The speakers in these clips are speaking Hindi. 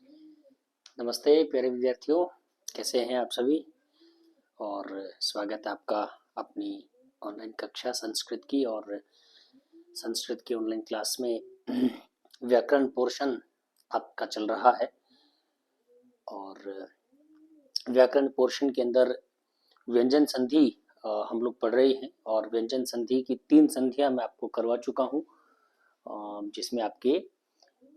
नमस्ते प्यारे विद्यार्थियों, कैसे हैं आप सभी। और स्वागत है आपका अपनी ऑनलाइन कक्षा संस्कृत की। और संस्कृत की ऑनलाइन क्लास में व्याकरण पोर्शन आपका चल रहा है। और व्याकरण पोर्शन के अंदर व्यंजन संधि हम लोग पढ़ रहे हैं। और व्यंजन संधि की 3 संधियां मैं आपको करवा चुका हूँ, जिसमें आपके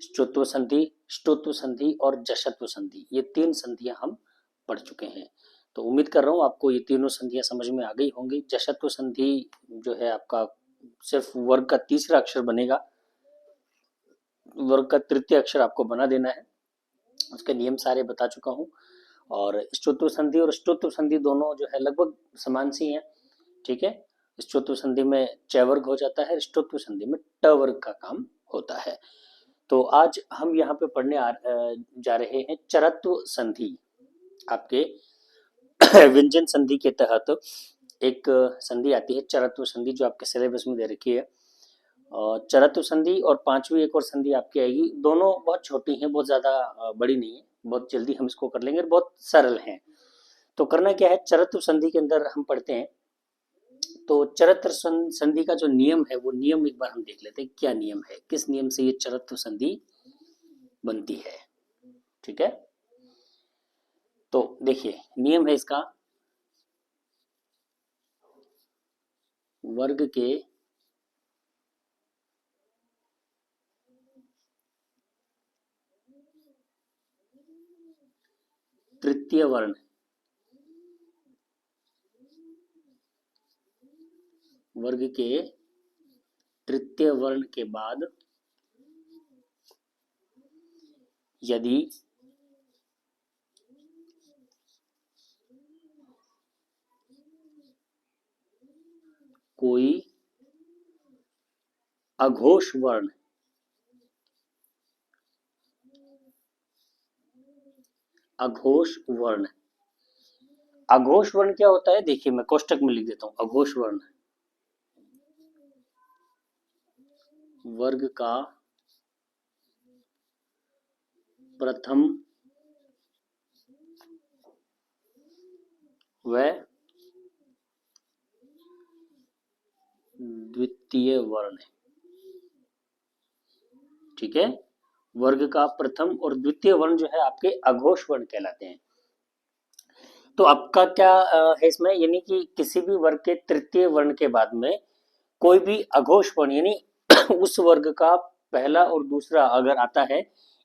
ष्टोत्व संधि, ष्टोत्व संधि और जशत्व संधि, ये 3 संधियां हम पढ़ चुके हैं। तो उम्मीद कर रहा हूँ आपको ये तीनों संधियां समझ में आ गई होंगी। जशत्व संधि जो है आपका सिर्फ वर्ग का तीसरा अक्षर बनेगा, वर्ग का तृतीय अक्षर आपको बना देना है। उसके नियम सारे बता चुका हूँ। और ष्टोत्व संधि और ष्टोत्व संधि दोनों जो है लगभग समान सी हैं, ठीक है। ष्टोत्व संधि में च वर्ग हो जाता है, ष्टोत्व संधि में ट वर्ग का काम होता है। तो आज हम यहाँ पे पढ़ने जा रहे हैं चरत्व संधि। आपके व्यंजन संधि के तहत एक संधि आती है चरत्व संधि, जो आपके सिलेबस में दे रखी है। चरत्व संधि और पांचवी एक और संधि आपकी आएगी। दोनों बहुत छोटी हैं, बहुत ज्यादा बड़ी नहीं है, बहुत जल्दी हम इसको कर लेंगे, बहुत सरल है। तो करना क्या है, चरत्व संधि के अंदर हम पढ़ते हैं। तो चरत्व संधि का जो नियम है वो नियम एक बार हम देख लेते हैं, क्या नियम है, किस नियम से ये चरत्व संधि बनती है, ठीक है। तो देखिए नियम है इसका, वर्ग के तृतीय वर्ण, वर्ग के तृतीय वर्ण के बाद यदि कोई अघोष वर्ण, अघोष वर्ण, अघोष वर्ण क्या होता है, देखिए मैं कोष्टक में लिख देता हूं। अघोष वर्ण वर्ग का प्रथम व द्वितीय वर्ण, ठीक है। वर्ग का प्रथम और द्वितीय वर्ण जो है आपके अघोष वर्ण कहलाते हैं। तो आपका क्या है इसमें, यानी कि किसी भी वर्ग के तृतीय वर्ण के बाद में कोई भी अघोष वर्ण, यानी उस वर्ग का पहला और दूसरा अगर आता है,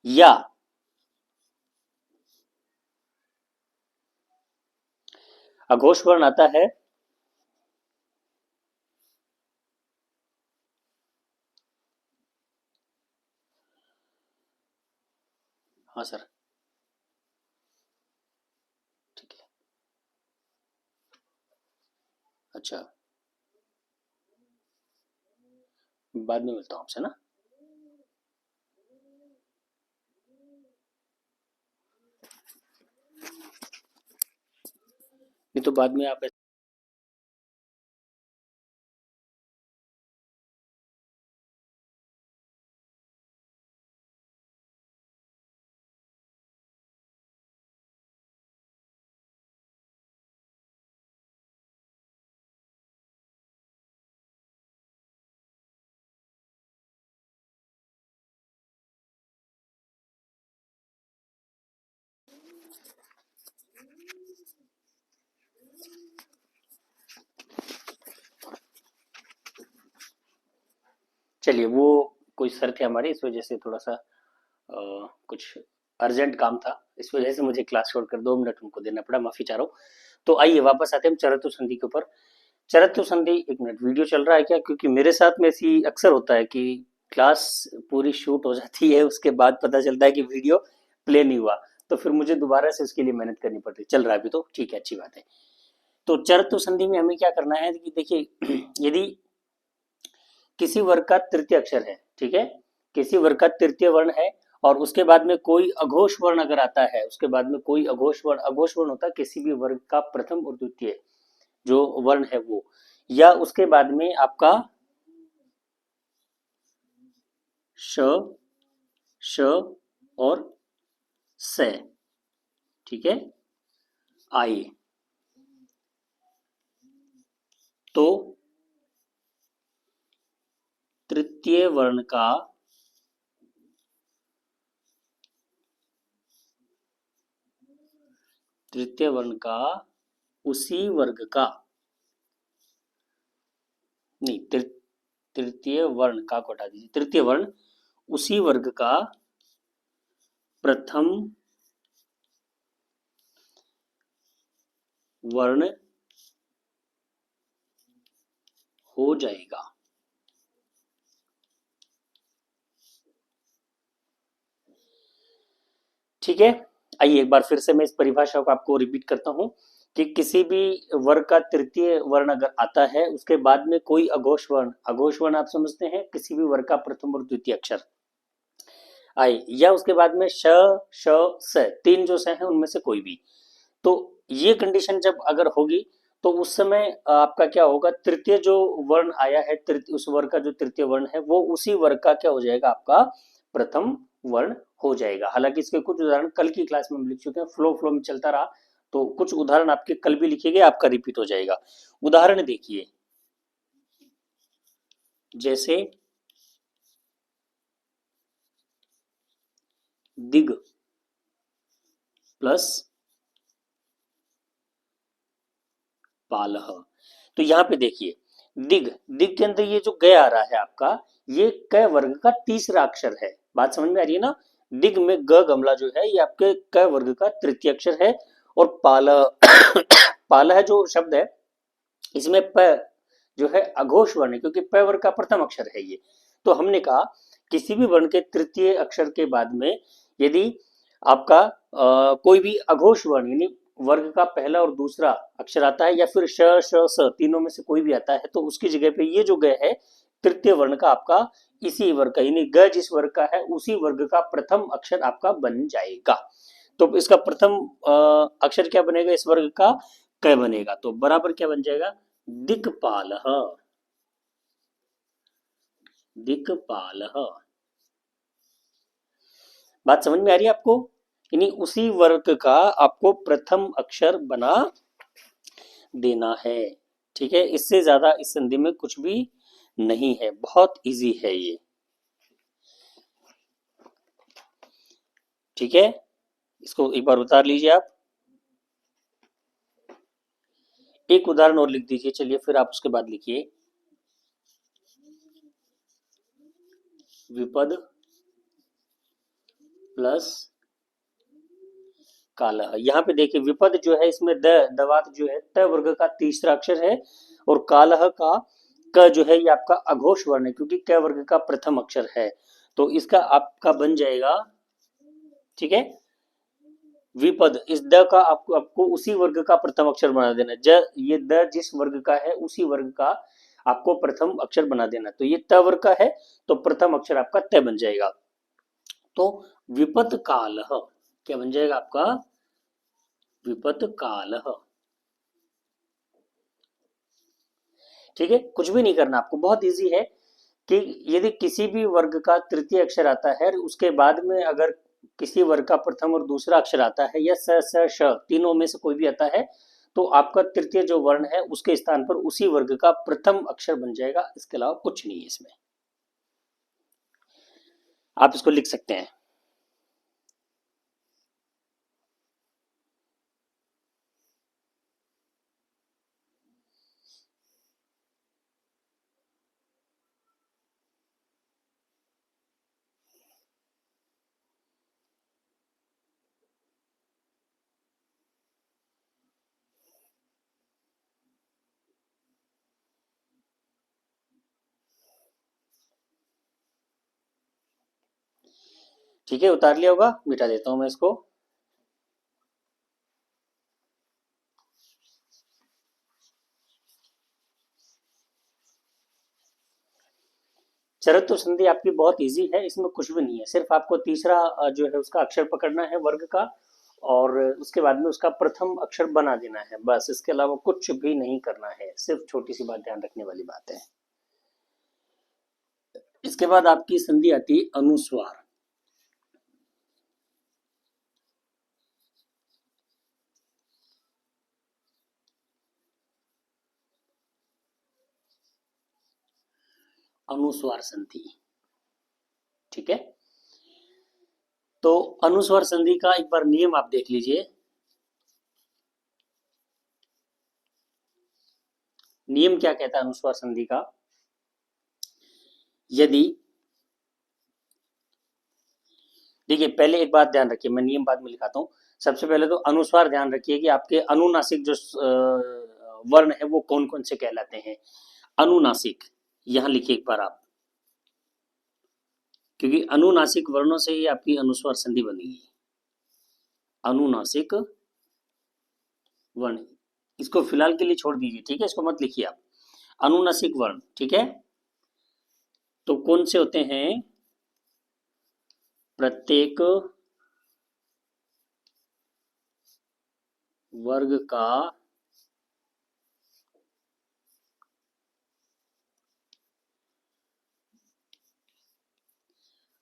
या अघोष वर्ण आता है हाँ सर, ठीक है, अच्छा बाद में मिलता हूँ आपसे ना। नहीं तो बाद में आप चलिए, वो कोई शर्त है हमारी, इस वजह से थोड़ा सा कुछ अर्जेंट काम था, इस वजह से मुझे क्लास छोड़कर 2 मिनट उनको देना पड़ा, माफी चाह रहा हूँ। तो आइए वापस आते हैं हम चरत्व संधि के ऊपर। चरत्व संधि, एक मिनट वीडियो चल रहा है क्या, क्योंकि मेरे साथ में ऐसी अक्सर होता है कि क्लास पूरी शूट हो जाती है, उसके बाद पता चलता है कि वीडियो प्ले नहीं हुआ, तो फिर मुझे दोबारा से उसके लिए मेहनत करनी पड़ती है। चल रहा है अभी तो ठीक है, अच्छी बात है। तो चरत्व संधि में हमें क्या करना है कि देखिए यदि किसी वर्ग का तृतीय अक्षर है, ठीक है, किसी वर्ग का तृतीय वर्ण है और उसके बाद में कोई अघोष वर्ण अगर आता है, उसके बाद में कोई अघोष वर्ण, अघोष वर्ण होता है किसी भी वर्ग का प्रथम और द्वितीय जो वर्ण है वो, या उसके बाद में आपका श, श और से, ठीक है, आए तो तृतीय वर्ण का उसी वर्ग का, नहीं, तृतीय वर्ण का को हटा दीजिए, तृतीय वर्ण उसी वर्ग का प्रथम वर्ण हो जाएगा। ठीक है, आइए एक बार फिर से मैं इस परिभाषा को आपको रिपीट करता हूं कि किसी भी वर्ग का तृतीय वर्ण अगर आता है, उसके बाद में कोई अघोष वर्ण आप समझते हैं, किसी भी वर्ग का प्रथम और द्वितीय अक्षर आए, या उसके बाद में श, श, स, तीन जो स हैं उनमें से कोई भी, तो ये कंडीशन जब अगर होगी तो उस समय आपका क्या होगा, तृतीय जो वर्ण आया है, उस वर्ग का जो तृतीय वर्ण है वो उसी वर्ग का क्या हो जाएगा, आपका प्रथम वर्ण हो जाएगा। हालांकि इसके कुछ उदाहरण कल की क्लास में हम लिख चुके हैं, फ्लो में चलता रहा, तो कुछ उदाहरण आपके कल भी लिखे गए, आपका रिपीट हो जाएगा। उदाहरण देखिए, जैसे दिग प्लस पालह, तो यहाँ पे देखिए दिग, दिग के अंदर ये जो ग आ रहा है आपका, ये क वर्ग का तीसरा अक्षर है। बात समझ में आ रही है ना? दिग में ग गमला जो है ये आपके क वर्ग का तृतीय अक्षर है। और पालह पालह जो शब्द है, इसमें प जो है अघोष वर्ण है, क्योंकि प वर्ग का प्रथम अक्षर है ये। तो हमने कहा किसी भी वर्ण के तृतीय अक्षर के बाद में यदि आपका कोई भी अघोष वर्ण यानी वर्ग का पहला और दूसरा अक्षर आता है, या फिर श, श, स तीनों में से कोई भी आता है, तो उसकी जगह पे ये जो ग है तृतीय वर्ण का आपका इसी वर्ग का, यानी ग जिस वर्ग का है उसी वर्ग का प्रथम अक्षर आपका बन जाएगा। तो इसका प्रथम अक्षर क्या बनेगा, इस वर्ग का क बनेगा, तो बराबर क्या बन जाएगा, दिक्पालः, दिक्पालः। बात समझ में आ रही है आपको? यानी उसी वर्ग का आपको प्रथम अक्षर बना देना है। ठीक है, इससे ज्यादा इस संधि में कुछ भी नहीं है, बहुत इजी है ये। ठीक है, इसको एक बार उतार लीजिए आप। एक उदाहरण और लिख दीजिए, चलिए फिर आप उसके बाद लिखिए विपद प्लस कालह। यहाँ पे देखिए विपद जो है इसमें दवात जो है त वर्ग का तीसरा अक्षर है, और कालह का क जो है ये आपका अघोष वर्ण है, क्योंकि क वर्ग का प्रथम अक्षर है, तो इसका आपका बन जाएगा, ठीक है, विपद। इस द का आपको उसी वर्ग का प्रथम अक्षर बना देना, ये द जिस वर्ग का है उसी वर्ग का आपको प्रथम अक्षर बना देना, तो ये त वर्ग का है, तो प्रथम अक्षर आपका त बन जाएगा। तो विपद कालह क्या बन जाएगा आपका, विपद कालह। ठीक है, कुछ भी नहीं करना आपको, बहुत इजी है कि यदि किसी भी वर्ग का तृतीय अक्षर आता है, उसके बाद में अगर किसी वर्ग का प्रथम और दूसरा अक्षर आता है, या स, श तीनों में से कोई भी आता है, तो आपका तृतीय जो वर्ण है उसके स्थान पर उसी वर्ग का प्रथम अक्षर बन जाएगा, इसके अलावा कुछ नहीं है इसमें। आप इसको लिख सकते हैं। ठीक है, उतार लिया होगा, मिटा देता हूं मैं इसको। चरत्व संधि आपकी बहुत इजी है, इसमें कुछ भी नहीं है, सिर्फ आपको तीसरा जो है उसका अक्षर पकड़ना है वर्ग का, और उसके बाद में उसका प्रथम अक्षर बना देना है, बस इसके अलावा कुछ भी नहीं करना है, सिर्फ छोटी सी बात ध्यान रखने वाली बात है। इसके बाद आपकी संधि आती है अनुस्वार। अनुस्वार संधि। ठीक है, तो अनुस्वार संधि का एक बार नियम आप देख लीजिए। नियम क्या कहता है अनुस्वार संधि का? यदि, देखिए पहले एक बात ध्यान रखिए, मैं नियम बाद में लिखाता हूँ। सबसे पहले तो अनुस्वार ध्यान रखिए कि आपके अनुनासिक जो वर्ण है वो कौन कौन से कहलाते हैं। अनुनासिक यहां लिखिए एक बार आप, क्योंकि अनुनासिक वर्णों से ही आपकी अनुस्वार संधि बनेगी। अनुनासिक वर्ण, इसको फिलहाल के लिए छोड़ दीजिए, ठीक है, इसको मत लिखिए आप। अनुनासिक वर्ण, ठीक है, तो कौन से होते हैं? प्रत्येक वर्ग का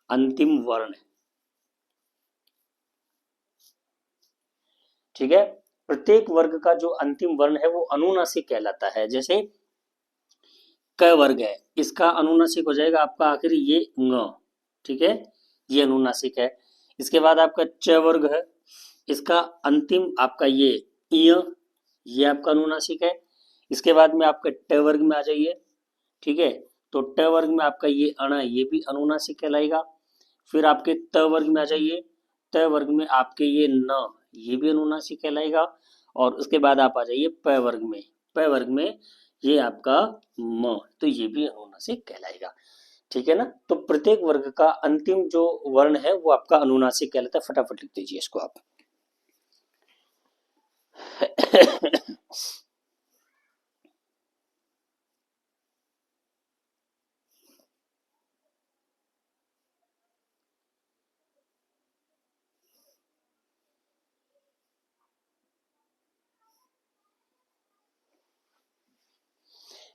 अंतिम वर्ण। ठीक है, प्रत्येक वर्ग का जो अंतिम वर्ण है वो अनुनासिक कहलाता है। जैसे क वर्ग है, इसका अनुनासिक हो जाएगा आपका आखिरी ये ङ। ठीक है, ये अनुनासिक है। इसके बाद आपका च वर्ग है, इसका अंतिम आपका ये इ, ये आपका अनुनासिक है। इसके बाद में आपका ट वर्ग में आ जाइए। ठीक है, तो ट वर्ग में आपका ये अण, ये भी अनुनासिक कहलाएगा। फिर आपके त वर्ग में आ जाइए। त वर्ग में आपके ये न, ये भी अनुनासिक कहलाएगा। और उसके बाद आप आ जाइए प वर्ग में। प वर्ग में ये आपका म, तो ये भी अनुनासिक कहलाएगा। ठीक है ना, तो प्रत्येक वर्ग का अंतिम जो वर्ण है वो आपका अनुनासिक कहलाता है। फटाफट लिख दीजिए इसको आप।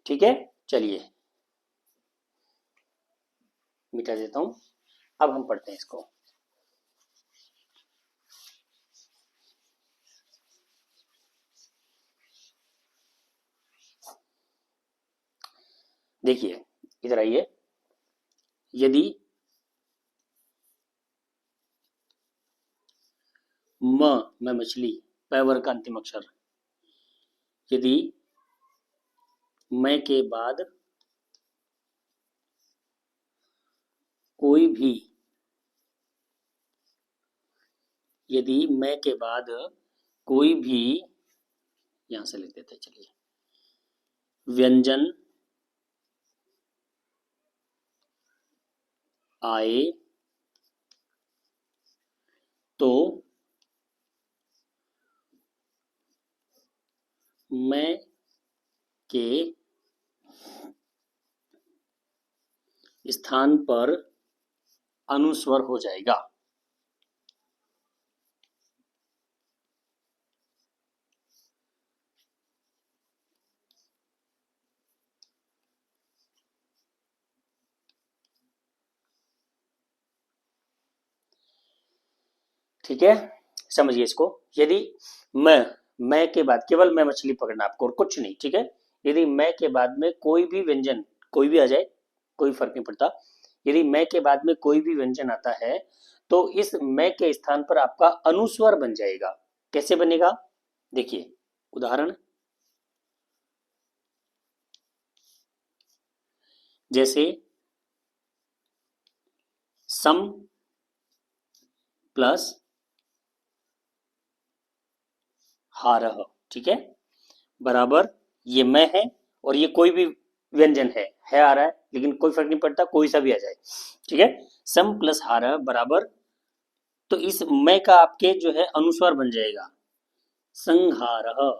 ठीक है, चलिए मिटा देता हूं। अब हम पढ़ते हैं इसको। देखिए इधर आइए। यदि म, मैं मछली, प वर्ग का अंतिम अक्षर, यदि मैं के बाद कोई भी, यदि मैं के बाद कोई भी, यहां से लिख देते हैं चलिए, व्यंजन आए तो मैं के स्थान पर अनुस्वर हो जाएगा। ठीक है, समझिए इसको। यदि मैं के बाद केवल मैं मछली पकड़ना आपको और कुछ नहीं। ठीक है, यदि मैं के बाद में कोई भी व्यंजन, कोई भी आ जाए, कोई फर्क नहीं पड़ता। यदि मैं के बाद में कोई भी व्यंजन आता है तो इस मैं के स्थान पर आपका अनुस्वर बन जाएगा। कैसे बनेगा? देखिए उदाहरण, जैसे सम प्लस हारह। ठीक है, बराबर ये मैं है और ये कोई भी व्यंजन है आ रहा है, लेकिन कोई फर्क नहीं पड़ता, कोई सा भी आ जाए। ठीक है, सम प्लस हारह बराबर, तो इस मैं का आपके जो है अनुस्वार बन जाएगा संहारह।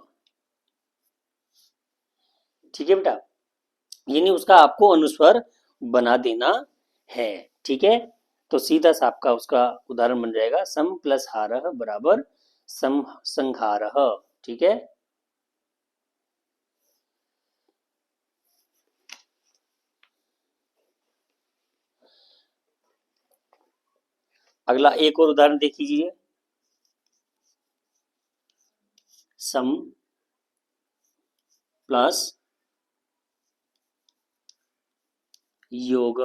ठीक है बेटा, यानी उसका आपको अनुस्वार बना देना है। ठीक है, तो सीधा सा आपका उसका उदाहरण बन जाएगा सम प्लस हारह बराबर सम संहारह। ठीक है, अगला एक और उदाहरण देख लीजिए। सम प्लस योग।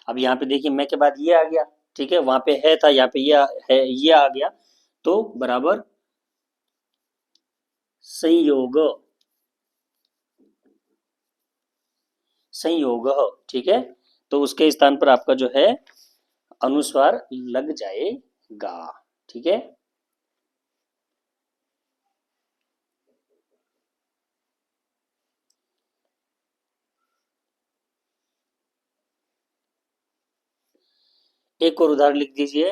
अब यहाँ पे देखिए मैं के बाद ये आ गया, ठीक है, वहां पे है था, यहाँ पे ये है, ये आ गया, तो बराबर संयोग, संयोग, ठीक है। तो उसके स्थान पर आपका जो है अनुस्वार लग जाएगा, ठीक है। एक और उदाहरण लिख दीजिए।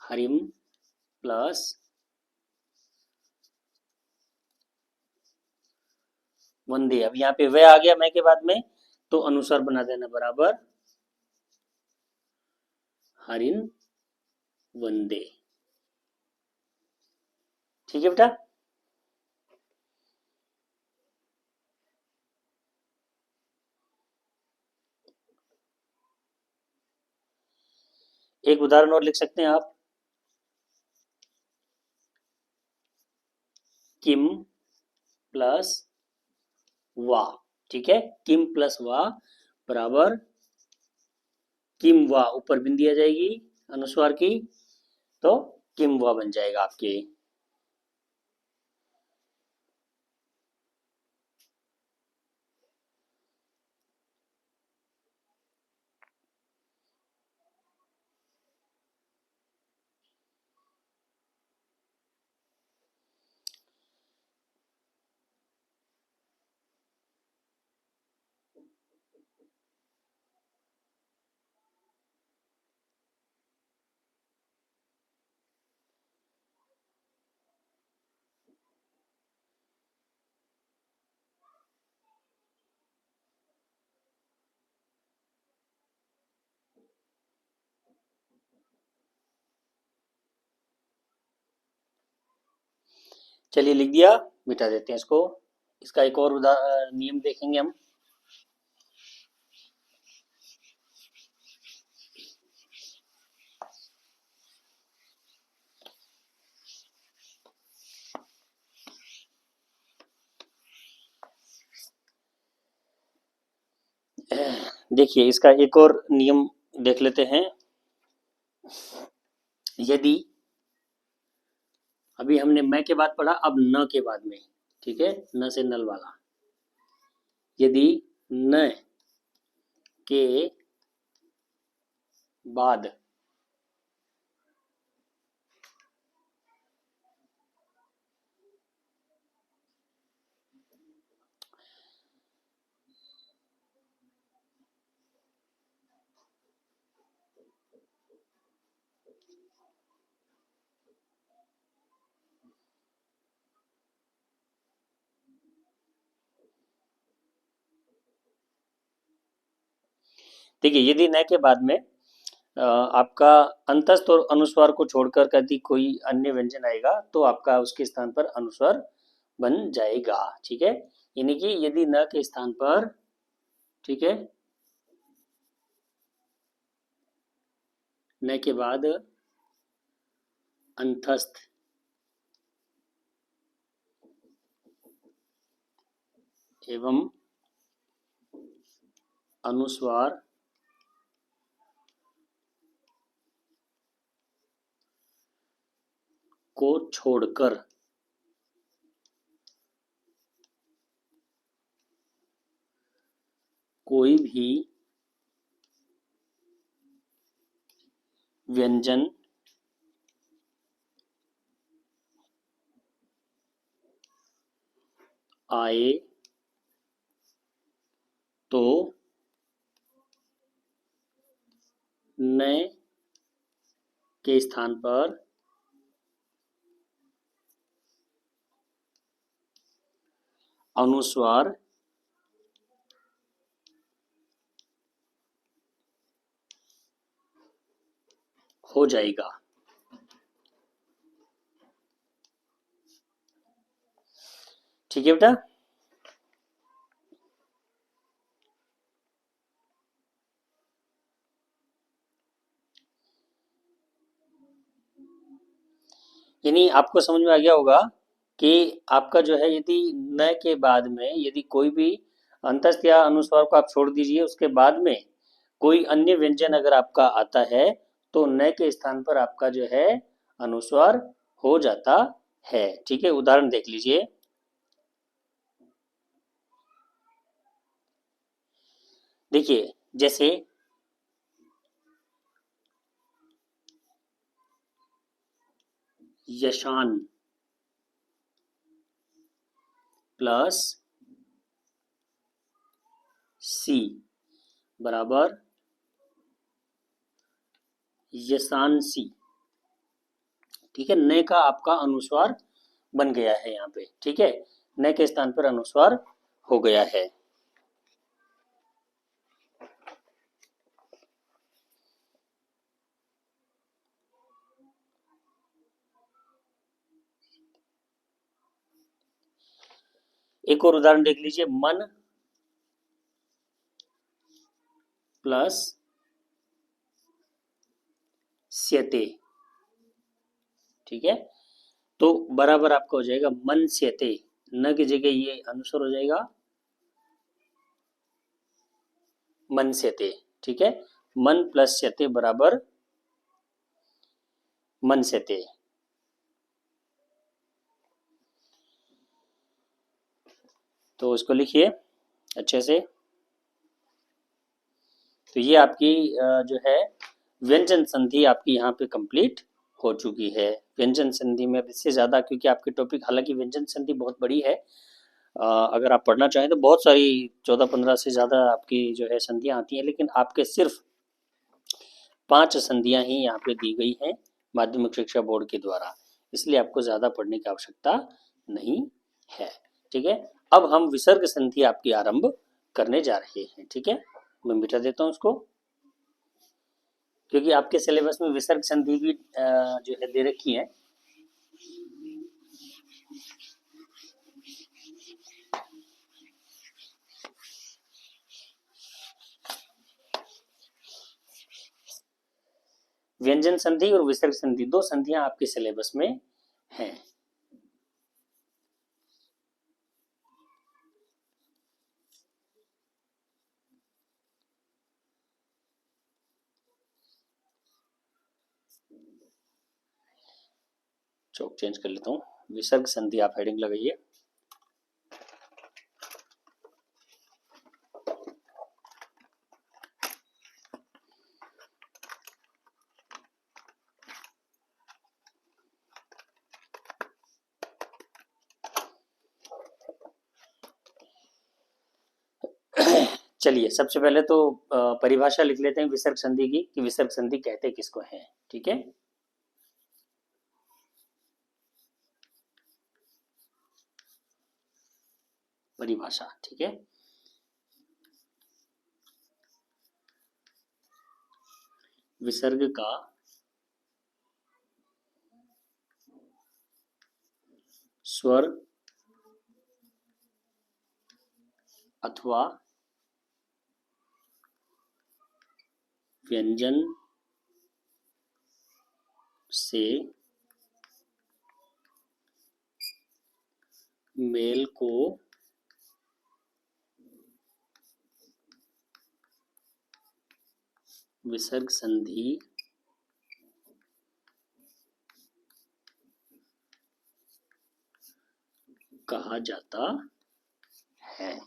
हरिम प्लस वंदे। अब यहाँ पे वह आ गया मैं के बाद में, तो अनुस्वार बना देना बराबर हरिन वंदे, ठीक है बेटा। एक उदाहरण और लिख सकते हैं आप, किम प्लस वा, ठीक है। किम प्लस वा बराबर किम वा, ऊपर बिंदी आ जाएगी अनुस्वार की, तो किम वा बन जाएगा आपके। चलिए लिख दिया, मिटा देते हैं इसको। इसका एक और नियम देखेंगे हम। देखिए इसका एक और नियम देख लेते हैं। यदि अभी हमने मैं के बाद पढ़ा, अब न के बाद में, ठीक है, न से नल वाला। यदि न के बाद देखिए यदि न के बाद में आपका अंतस्थ और अनुस्वार को छोड़कर यदि कोई अन्य व्यंजन आएगा, तो आपका उसके स्थान पर अनुस्वार बन जाएगा, ठीक है। यानी कि यदि न के स्थान पर, ठीक है, न के बाद अंतस्थ एवं अनुस्वार को छोड़कर कोई भी व्यंजन आए तो न के स्थान पर अनुस्वार हो जाएगा, ठीक है बेटा। यानी आपको समझ में आ गया होगा कि आपका जो है यदि न के बाद में यदि कोई भी अंतस्थ या अनुस्वार को आप छोड़ दीजिए, उसके बाद में कोई अन्य व्यंजन अगर आपका आता है तो न के स्थान पर आपका जो है अनुस्वार हो जाता है। ठीक है, उदाहरण देख लीजिए। देखिए जैसे यशान प्लस सी बराबर यशानसी। ठीक है, न का आपका अनुस्वार बन गया है यहाँ पे। ठीक है, न के स्थान पर अनुस्वार हो गया है। एक और उदाहरण देख लीजिए, मन प्लस स्यते। ठीक है, तो बराबर आपका हो जाएगा मन स्यते, न की जगह ये अनुस्वार हो जाएगा मन स्यते। ठीक है, मन प्लस स्यते बराबर मन स्यते। तो इसको लिखिए अच्छे से। तो ये आपकी जो है व्यंजन संधि आपकी यहाँ पे कंप्लीट हो चुकी है। व्यंजन संधि में अब इससे ज़्यादा, क्योंकि आपके टॉपिक, हालांकि व्यंजन संधि बहुत बड़ी है, अगर आप पढ़ना चाहें तो बहुत सारी 14-15 से ज़्यादा आपकी जो है संधियाँ आती हैं, लेकिन आपके सिर्फ 5 संधियाँ ही यहाँ पे दी गई हैं माध्यमिक शिक्षा बोर्ड के द्वारा, इसलिए आपको ज़्यादा पढ़ने की आवश्यकता नहीं है। ठीक है, अब हम विसर्ग संधि आपकी आरंभ करने जा रहे हैं। ठीक है, मैं मिटा देता हूँ उसको, क्योंकि आपके सिलेबस में विसर्ग संधि भी जो है दे रखी है। व्यंजन संधि और विसर्ग संधि, दो संधियां आपके सिलेबस में हैं। चौक चेंज कर लेता हूँ, विसर्ग संधि आप हेडिंग लगाइए। चलिए सबसे पहले तो परिभाषा लिख लेते हैं विसर्ग संधि की, कि विसर्ग संधि कहते किसको हैं। ठीक है, परिभाषा। ठीक है, विसर्ग का स्वर अथवा व्यंजन से मेल को विसर्ग संधि कहा जाता है।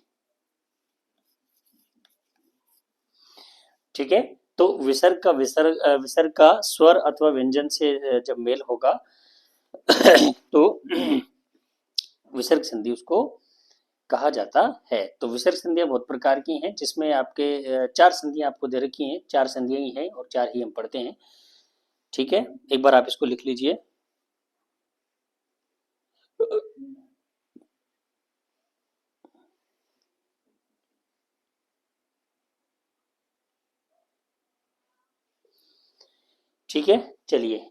ठीक है, तो विसर्ग का स्वर अथवा व्यंजन से जब मेल होगा तो विसर्ग संधि उसको कहा जाता है। तो विसर्ग संधियां बहुत प्रकार की हैं, जिसमें आपके 4 संधियां आपको दे रखी हैं, 4 संधियां ही हैं और 4 ही हम पढ़ते हैं। ठीक है, एक बार आप इसको लिख लीजिए। ठीक है, चलिए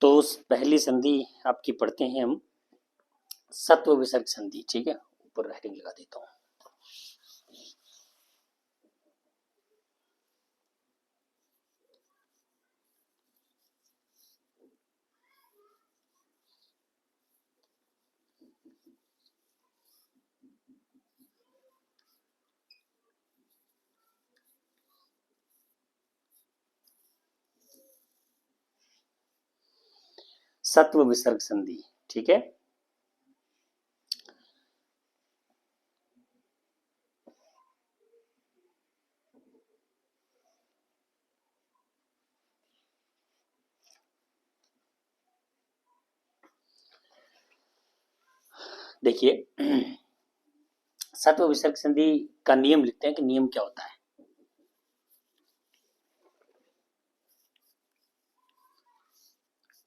तो उस पहली संधि आपकी पढ़ते हैं हम, सत्व विसर्ग संधि। ठीक है, ऊपर हेडिंग लगा देता हूँ। सत्व विसर्ग संधि। ठीक है, देखिए सत्व विसर्ग संधि का नियम लिखते हैं कि नियम क्या होता है।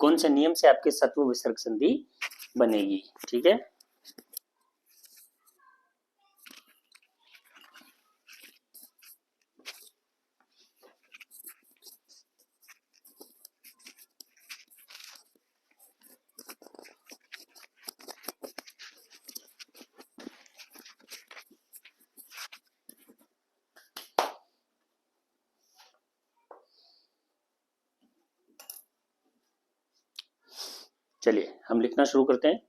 कौन से नियम से आपके सत्व विसर्ग संधि बनेगी। ठीक है, चलिए हम लिखना शुरू करते हैं।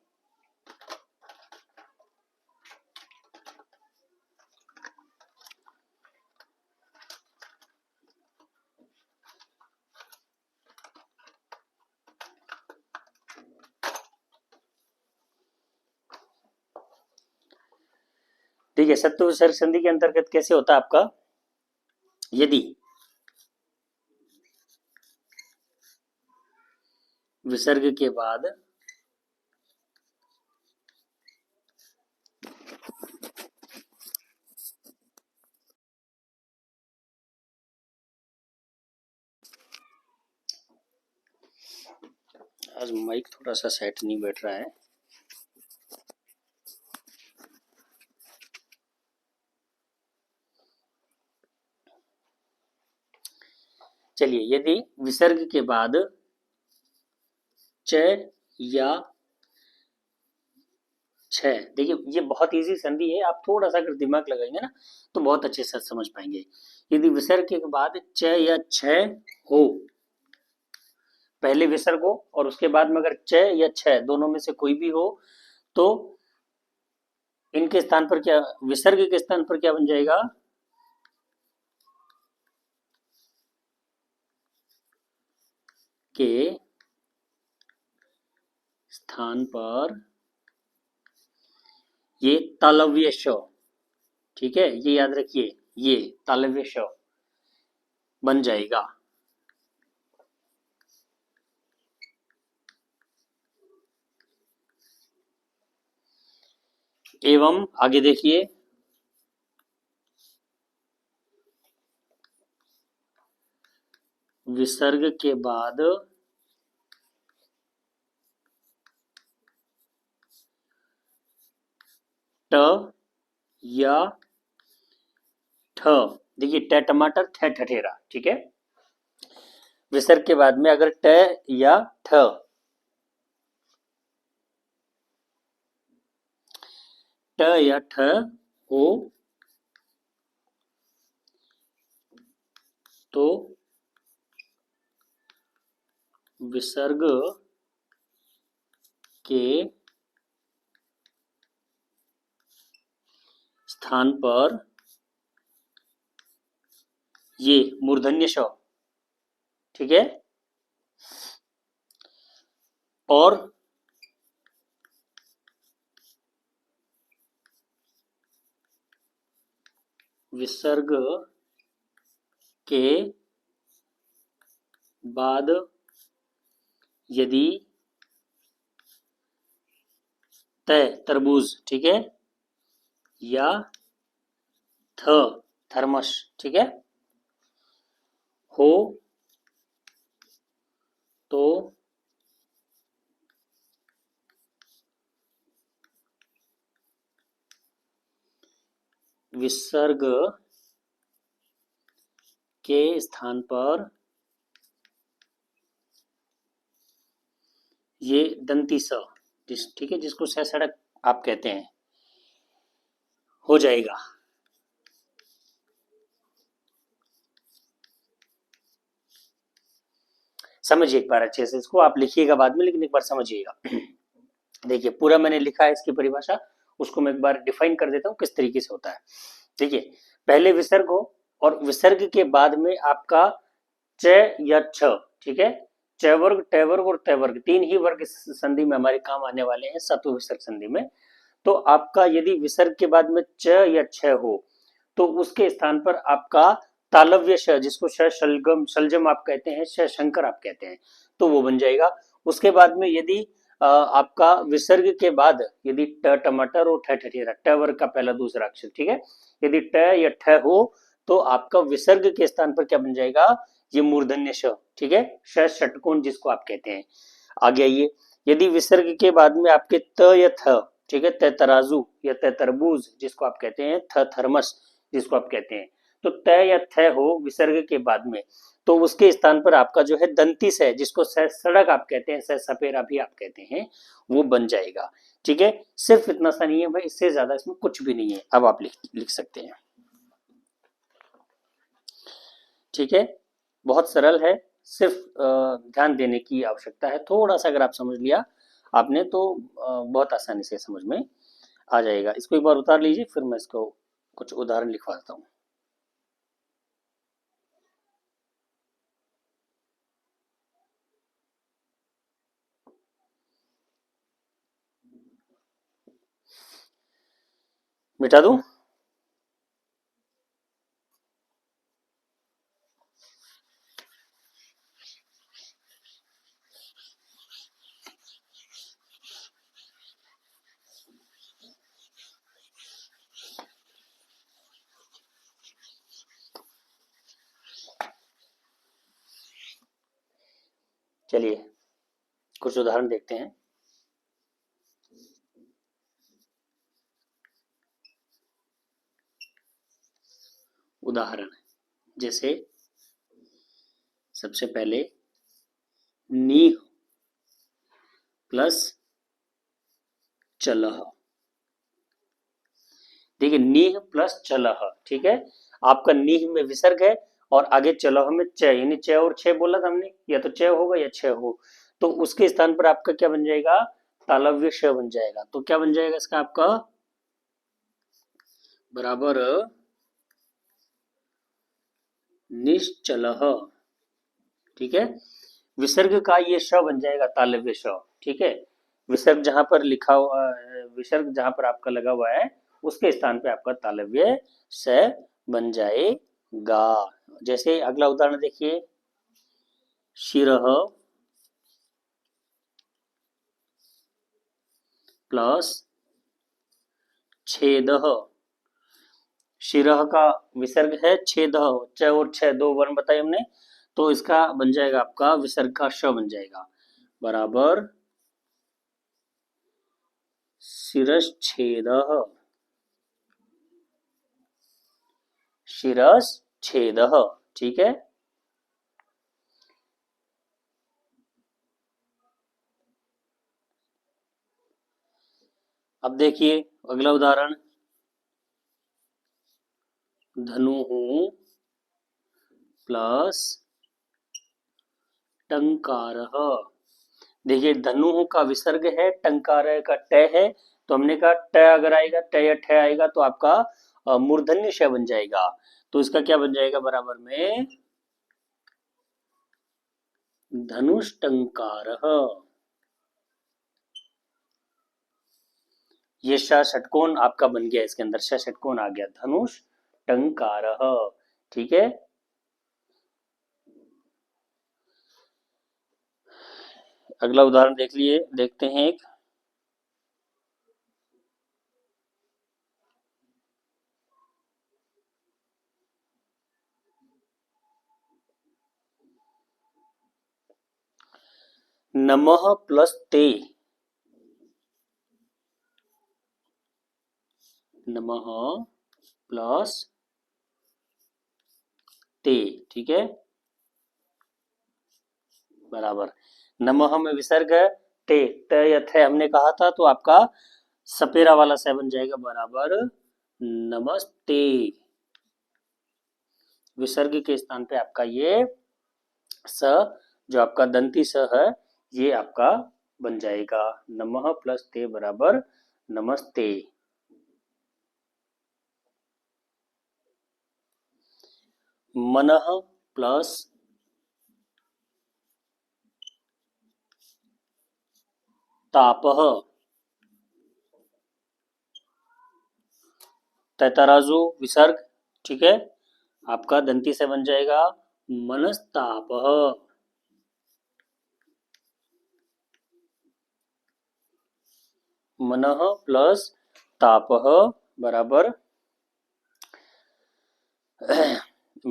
देखिए सत्व विसर्ग संधि के अंतर्गत कैसे होता है आपका, यदि विसर्ग के बाद आज माइक थोड़ा सा सेट नहीं बैठ रहा है। चलिए, यदि विसर्ग के बाद च या छ, देखिए ये बहुत इजी संधि है, आप थोड़ा सा अगर दिमाग लगाएंगे ना तो बहुत अच्छे से समझ पाएंगे। यदि विसर्ग के बाद च या छ हो, पहले विसर्ग हो और उसके बाद में अगर च या छ दोनों में से कोई भी हो, तो इनके स्थान पर क्या, विसर्ग के स्थान पर क्या बन जाएगा, के स्थान पर ये तालव्य श। ठीक है, ये याद रखिए, ये तालव्य श बन जाएगा। एवं आगे देखिए, विसर्ग के बाद ट या ठ, देखिए ट टमाटर, ठ ठठेरा। ठीक है, विसर्ग के बाद में अगर ट या ठ, ट या ठ हो तो विसर्ग के स्थान पर ये मूर्धन्य श। ठीक है, और विसर्ग के बाद यदि त तरबूज, ठीक है, या थ थर्मस, ठीक है, हो तो विसर्ग के स्थान पर ये दंती स, ठीक है, जिसको सह सड़क आप कहते हैं, हो जाएगा। समझिए एक बार अच्छे से, इसको आप लिखिएगा बाद में, लेकिन एक बार समझिएगा। देखिए पूरा मैंने लिखा है इसकी परिभाषा, उसको मैं एक बार डिफाइन कर देता हूँ किस तरीके से होता है। देखिए पहले विसर्ग हो, और विसर्ग के बाद में आपका च या छ, ठीक है, च वर्ग, ट वर्ग और त वर्ग, तीन ही वर्ग इस संधि में हमारे काम आने वाले हैं, सत्व विसर्ग संधि में। तो आपका यदि विसर्ग के बाद में च या छ हो, तो उसके स्थान पर आपका तालव्य श, जिसको श शलगम शलजम आप कहते हैं, श शंकर आप कहते हैं, तो वो बन जाएगा। उसके बाद में यदि आपका विसर्ग के बाद यदि ट टमाटर और ठ ठठेरा, ट वर्ग का पहला दूसरा अक्षर, ठीक है, यदि ट या ठ हो, तो आपका विसर्ग के स्थान पर क्या बन जाएगा, ये मूर्धन्य श, ठीक है, श षटकोण जिसको आप कहते हैं। आगे आइए, यदि विसर्ग के बाद में आपके त या थ, ठीक है, त तराजू या त तरबूज जिसको आप कहते हैं, थ थर्मस जिसको आप कहते हैं, तो त या थ हो विसर्ग के बाद में, तो उसके स्थान पर आपका जो है दंती स, जिसको स सड़क आप कहते हैं, स सपेरा भी आप कहते हैं, वो बन जाएगा। ठीक है, सिर्फ इतना सा नियम है, इससे ज्यादा इसमें कुछ भी नहीं है। अब आप लिख सकते हैं। ठीक है, बहुत सरल है, सिर्फ ध्यान देने की आवश्यकता है, थोड़ा सा अगर आप समझ लिया आपने तो बहुत आसानी से समझ में आ जाएगा। इसको एक बार उतार लीजिए, फिर मैं इसको कुछ उदाहरण लिखवा देता हूँ। मिटा दूं? चलिए कुछ उदाहरण देखते हैं। उदाहरण जैसे सबसे पहले नीह प्लस चलह। देखिए नीह प्लस चलह, ठीक है, आपका नीह में विसर्ग है और आगे चलह में च, यानी च और छ बोला था हमने, या तो च होगा या छ हो, तो उसके स्थान पर आपका क्या बन जाएगा, तालव्य श बन जाएगा। तो क्या बन जाएगा इसका आपका, बराबर निश्चलह, ठीक है, विसर्ग का ये श बन जाएगा तालव्य श, ठीक है, विसर्ग जहां पर लिखा हुआ, विसर्ग जहां पर आपका लगा हुआ है उसके स्थान पे आपका तालव्य स बन जाएगा। जैसे अगला उदाहरण देखिए, शिरह प्लस छेदह। शिरह का विसर्ग है छेदह, च और छ दो वर्ण बताए हमने, तो इसका बन जाएगा आपका विसर्ग का श बन जाएगा, बराबर शिरश्छेदः। शिरश्छेदः, ठीक है। अब देखिए अगला उदाहरण, धनु प्लस टंकारः। देखिए धनु का विसर्ग है, टंकार का ट है, तो हमने कहा ट अगर आएगा, ट या ठ आएगा तो आपका मूर्धन्य श बन जाएगा, तो इसका क्या बन जाएगा, बराबर में धनुष्टंकारः। ये श षटकोण आपका बन गया, इसके अंदर श षटकोण आ गया, धनुष टंकारः, ठीक है। अगला उदाहरण देखते हैं एक, नमः प्लस ते, नमः प्लस ते, ठीक है, बराबर नमः में विसर्ग है, ते थे हमने कहा था, तो आपका सपेरा वाला से बन जाएगा बराबर नमस्ते। विसर्ग के स्थान पे आपका ये स जो आपका दंती स है ये आपका बन जाएगा नमः प्लस ते बराबर नमस्ते। मनः प्लस तापः, तराजू विसर्ग, ठीक है, आपका दंती से बन जाएगा मनस्तापः। मनः प्लस तापः बराबर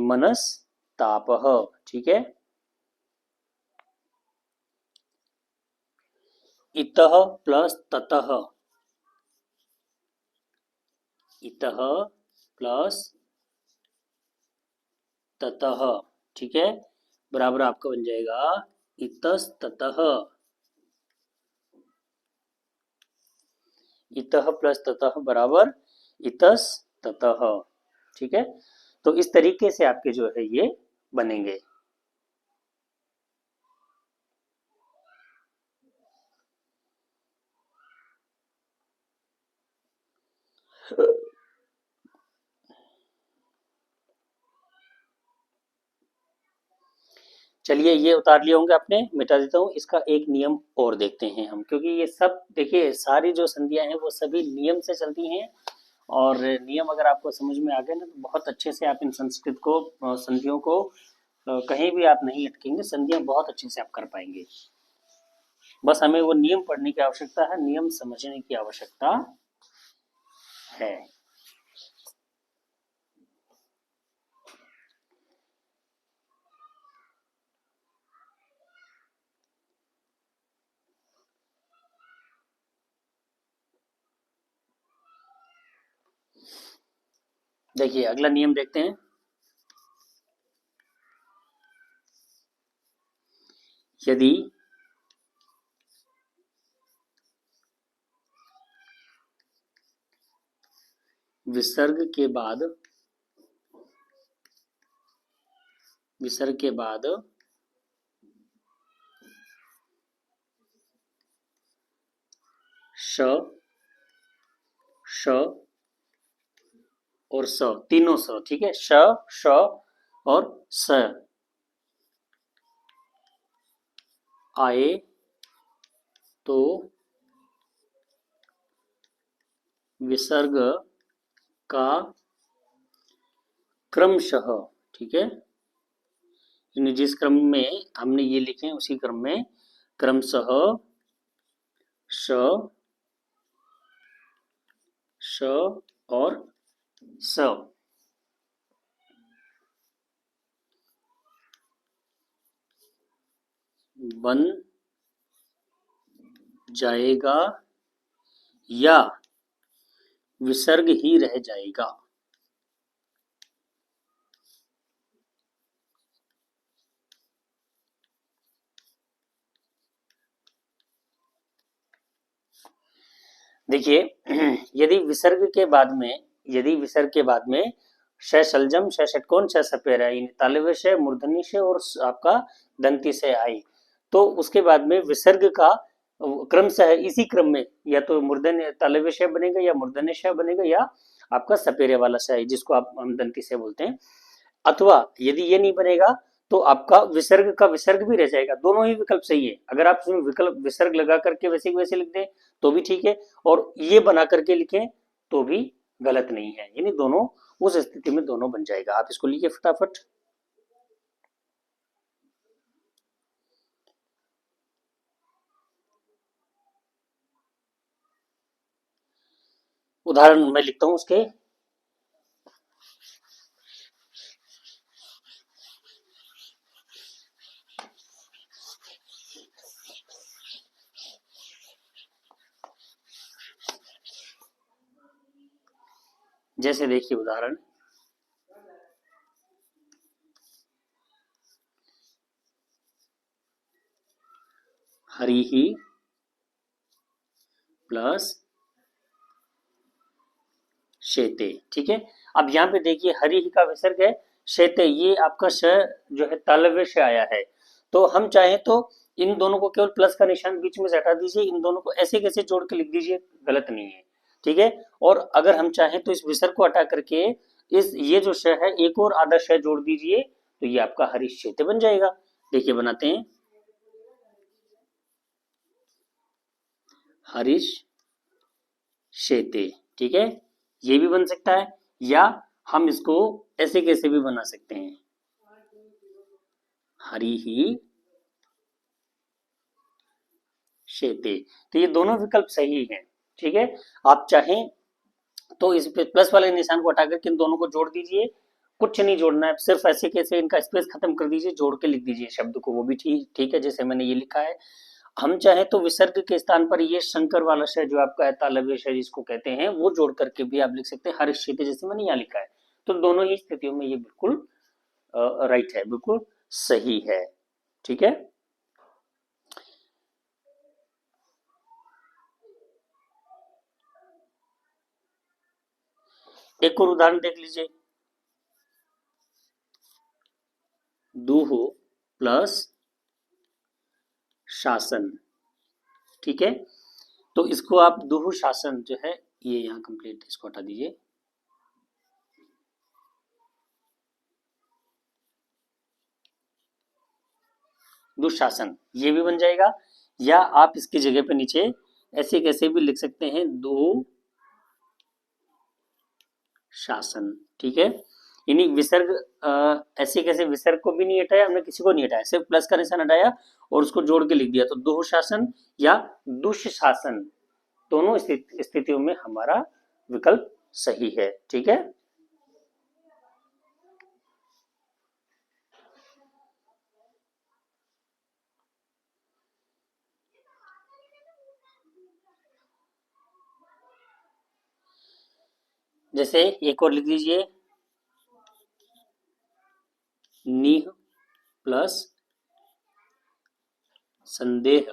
मनस्तापः, ठीक है। इतः प्लस ततः, इतः प्लस ततः, ठीक है, बराबर आपका बन जाएगा इतस्ततः। इतः प्लस ततः बराबर इतस्ततः, ठीक है। तो इस तरीके से आपके जो है ये बनेंगे। चलिए ये उतार लिए होंगे आपने, मिटा देता हूँ। इसका एक नियम और देखते हैं हम, क्योंकि ये सब देखिए सारी जो संधियां हैं वो सभी नियम से चलती हैं, और नियम अगर आपको समझ में आ गए ना तो बहुत अच्छे से आप इन संस्कृत को संधियों को कहीं भी आप नहीं अटकेंगे, संधियां बहुत अच्छे से आप कर पाएंगे। बस हमें वो नियम पढ़ने की आवश्यकता है, नियम समझने की आवश्यकता है। देखिए अगला नियम देखते हैं। यदि विसर्ग के बाद श श और स, तीनों स, ठीक है, श श और स आए तो विसर्ग का क्रमशः, ठीक है, यानी जिस क्रम में हमने ये लिखे हैं उसी क्रम में क्रमशः श श और स बन जाएगा या विसर्ग ही रह जाएगा। देखिए यदि विसर्ग के बाद में श शलजम श षटकोण श सपेरा तालव्य श मूर्धन्य श और आपका दंती से आई, तो उसके बाद में विसर्ग का क्रमशः इसी क्रम में या तो मूर्धन्य तालव्य श बनेगा या मूर्धन्य श बनेगा या आपका सपेरे वाला श जिसको आप हम दंती से बोलते हैं। अथवा यदि ये नहीं बनेगा तो आपका विसर्ग का विसर्ग भी रह जाएगा। दोनों ही विकल्प सही है। अगर आप इसमें विकल्प विसर्ग लगा करके वैसे की वैसे लिख दें तो भी ठीक है, और ये बना करके लिखें तो भी गलत नहीं है, यानी दोनों उस स्थिति में दोनों बन जाएगा। आप इसको लिखिए फटाफट। उदाहरण मैं लिखता हूं उसके। जैसे देखिए उदाहरण, हरि ही प्लस शेते। ठीक है, अब यहाँ पे देखिए हरि ही का विसर्ग है, शेते ये आपका श जो है तालव्य से आया है। तो हम चाहें तो इन दोनों को केवल प्लस का निशान बीच में से हटा दीजिए, इन दोनों को ऐसे कैसे जोड़ के लिख दीजिए, गलत नहीं है। ठीक है, और अगर हम चाहें तो इस विसर्ग को हटा करके इस ये जो श है एक और आधा श जोड़ दीजिए, तो ये आपका हरिश्चेते बन जाएगा। देखिए बनाते हैं, हरीश शेते। ठीक है, ये भी बन सकता है, या हम इसको ऐसे कैसे भी बना सकते हैं, हरि ही शेते। तो ये दोनों विकल्प सही हैं। ठीक है, आप चाहें तो इस पे प्लस वाले निशान को हटा करके इन दोनों को जोड़ दीजिए, कुछ नहीं जोड़ना है, सिर्फ ऐसे कैसे इनका स्पेस खत्म कर दीजिए, जोड़ के लिख दीजिए शब्द को, वो भी ठीक ठीक है, जैसे मैंने ये लिखा है। हम चाहे तो विसर्ग के स्थान पर ये शंकर वाला शय जो आपका है तालव्य शय जिसको कहते हैं, वो जोड़ करके भी आप लिख सकते हैं हरिश्चेते, जैसे मैंने यहाँ लिखा है। तो दोनों ही स्थितियों में ये बिल्कुल राइट है, बिल्कुल सही है। ठीक है, एक और उदाहरण देख लीजिए, दूह प्लस शासन। ठीक है, तो इसको आप दुह शासन जो है ये यहाँ कंप्लीट, इसको हटा दीजिए, दुशासन ये भी बन जाएगा, या आप इसकी जगह पे नीचे ऐसे कैसे भी लिख सकते हैं दो शासन। ठीक है, यानी विसर्ग ऐसे कैसे विसर्ग को भी नहीं हटाया हमने, किसी को नहीं हटाया, सिर्फ प्लस का निशान हटाया और उसको जोड़ के लिख दिया, तो दो शासन या दुशासन दोनों स्थितियों में हमारा विकल्प सही है। ठीक है, जैसे एक और लिख लीजिए, निह प्लस संदेह,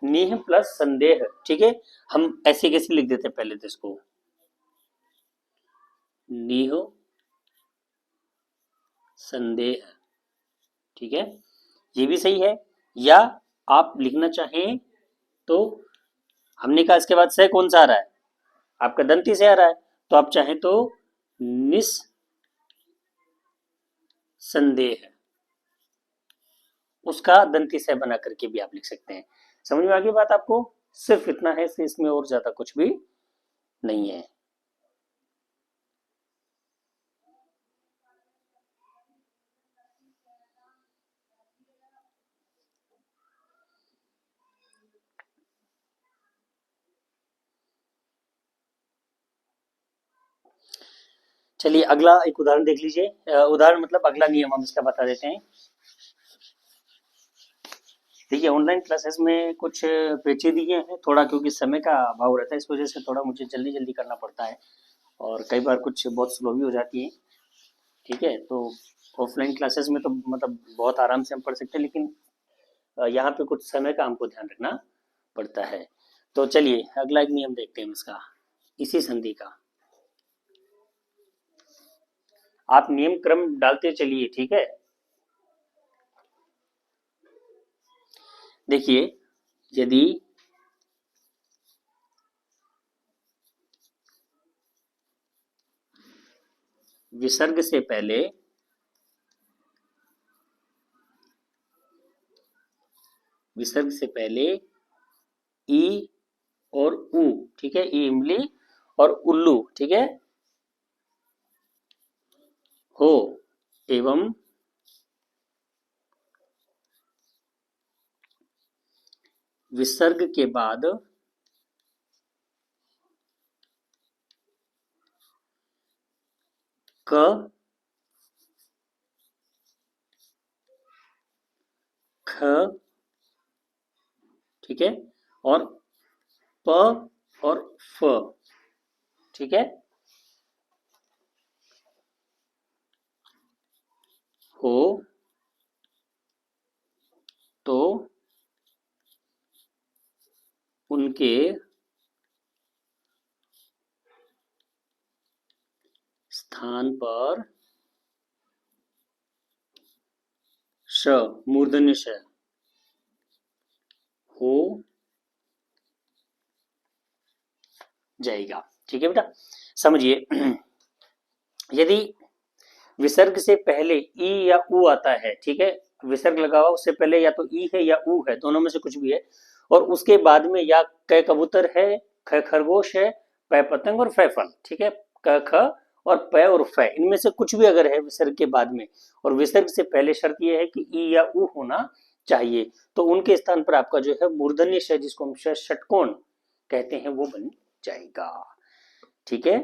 नेह प्लस संदेह। ठीक है, हम ऐसे कैसे लिख देते हैं पहले तो इसको, नेह संदेह। ठीक है, ये भी सही है, या आप लिखना चाहें तो हमने कहा इसके बाद से कौन सा आ रहा है, आपका दंती से आ रहा है, तो आप चाहें तो निस्संदेह उसका दंती से बना करके भी आप लिख सकते हैं। समझ में आ गई बात आपको, सिर्फ इतना है, इसमें और ज्यादा कुछ भी नहीं है। चलिए अगला एक उदाहरण देख लीजिए, उदाहरण मतलब अगला नियम हम इसका बता देते हैं। देखिए ऑनलाइन क्लासेस में कुछ पेचीदगियाँ हैं थोड़ा, क्योंकि समय का अभाव रहता है, इस वजह से थोड़ा मुझे जल्दी जल्दी करना पड़ता है, और कई बार कुछ बहुत स्लो भी हो जाती है। ठीक है, तो ऑफलाइन क्लासेस में तो मतलब बहुत आराम से हम पढ़ सकते हैं, लेकिन यहाँ पे कुछ समय का हमको ध्यान रखना पड़ता है। तो चलिए अगला एक नियम देखते हैं इसका, इसी संधि का। आप नियम क्रम डालते चलिए, ठीक है। देखिए यदि विसर्ग से पहले ई और उ, ठीक है, ई इमली और उल्लू, ठीक है, हो एवं विसर्ग के बाद क ख, ठीक है, और प और फ, ठीक है, हो तो स्थान पर श मूर्धन्य श हो जाएगा। ठीक है बेटा, समझिए। यदि विसर्ग से पहले ई या उ आता है, ठीक है, विसर्ग लगा हुआ उससे पहले या तो ई है या उ है, दोनों में से कुछ भी है, और उसके बाद में या क कबूतर है, ख खरगोश है, प पतंग और फ फल, ठीक है, क ख और प और फ, इनमें से कुछ भी अगर है विसर्ग के बाद में, और विसर्ग से पहले शर्त यह है कि ई या उ होना चाहिए, तो उनके स्थान पर आपका जो है मूर्धन्य श, जिसको हम षटकोण कहते हैं, वो बन जाएगा। ठीक है,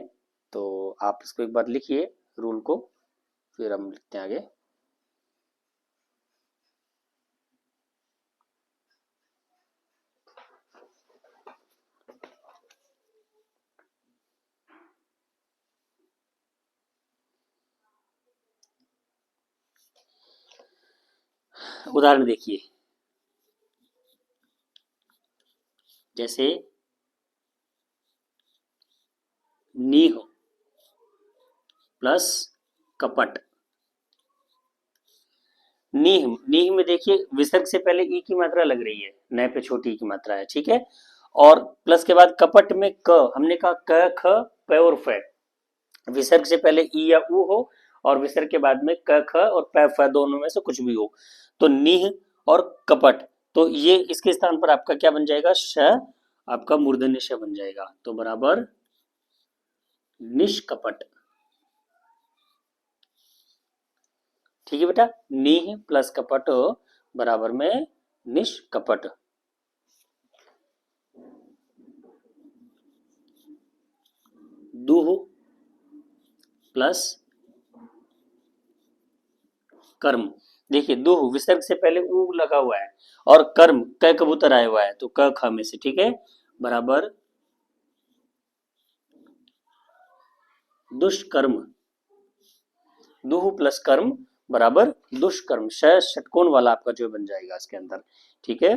तो आप इसको एक बार लिखिए रूल को, फिर हम लिखते हैं आगे। उदाहरण देखिए, जैसे नीह प्लस कपट। नीह नीह में देखिए विसर्ग से पहले ई की मात्रा लग रही है, नए पे छोटी की मात्रा है, ठीक है, और प्लस के बाद कपट में क, हमने कहा क ख प और फ, विसर्ग से पहले ई या उ हो और विसर्ग के बाद में क ख और प फ दोनों में से कुछ भी हो, तो नीह और कपट, तो ये इसके स्थान पर आपका क्या बन जाएगा, श, आपका मूर्धन्य श बन जाएगा, तो बराबर निष्कपट। ठीक है बेटा, नीह प्लस कपट बराबर में निष्कपट। दूह प्लस कर्म, देखिए दूह विसर्ग से पहले उ लगा हुआ है और कर्म क कबूतर आया हुआ है, तो क ख में से, ठीक है, बराबर दुष्कर्म। दूह प्लस कर्म बराबर दुष्कर्म, श षटकोण वाला आपका जो बन जाएगा इसके अंदर। ठीक है,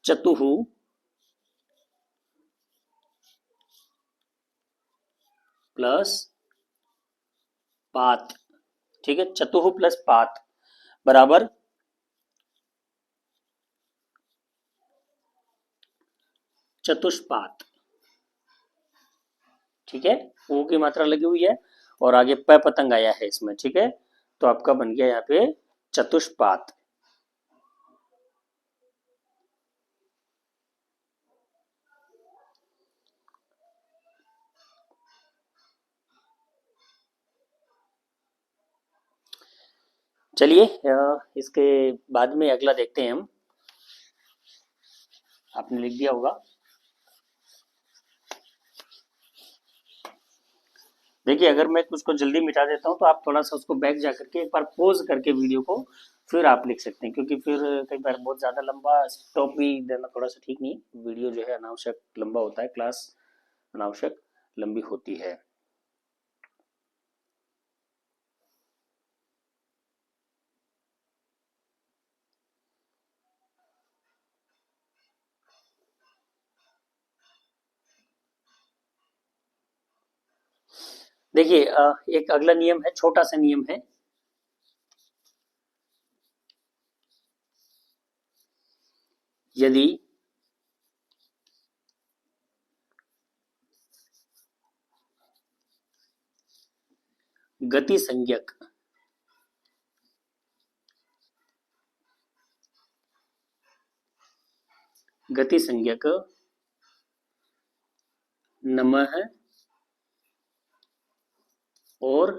चतुः प्लस पात, ठीक है, चतुः प्लस पात बराबर चतुष्पात। ठीक है, ऊ की मात्रा लगी हुई है और आगे प पतंग आया है इसमें, ठीक है, तो आपका बन गया यहाँ पे चतुष्पात। चलिए इसके बाद में अगला देखते हैं हम, आपने लिख दिया होगा। देखिए अगर मैं कुछ को जल्दी मिटा देता हूँ तो आप थोड़ा सा उसको बैक जा करके एक बार पॉज करके वीडियो को फिर आप लिख सकते हैं, क्योंकि फिर कई बार बहुत ज़्यादा लंबा स्टॉप भी देना थोड़ा सा ठीक नहीं, वीडियो जो है अनावश्यक लंबा होता है, क्लास अनावश्यक लंबी होती है। देखिए एक अगला नियम है, छोटा सा नियम है, यदि गति संज्ञक गति संज्ञक नमः और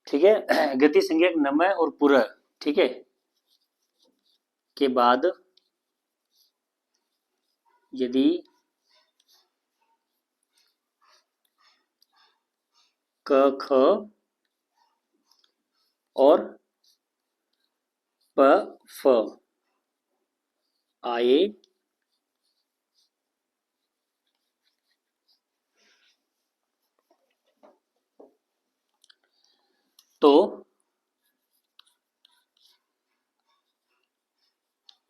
ठीक है, गति संज्ञक नमः और पुरः, ठीक है, के बाद यदि क ख और प फ आए तो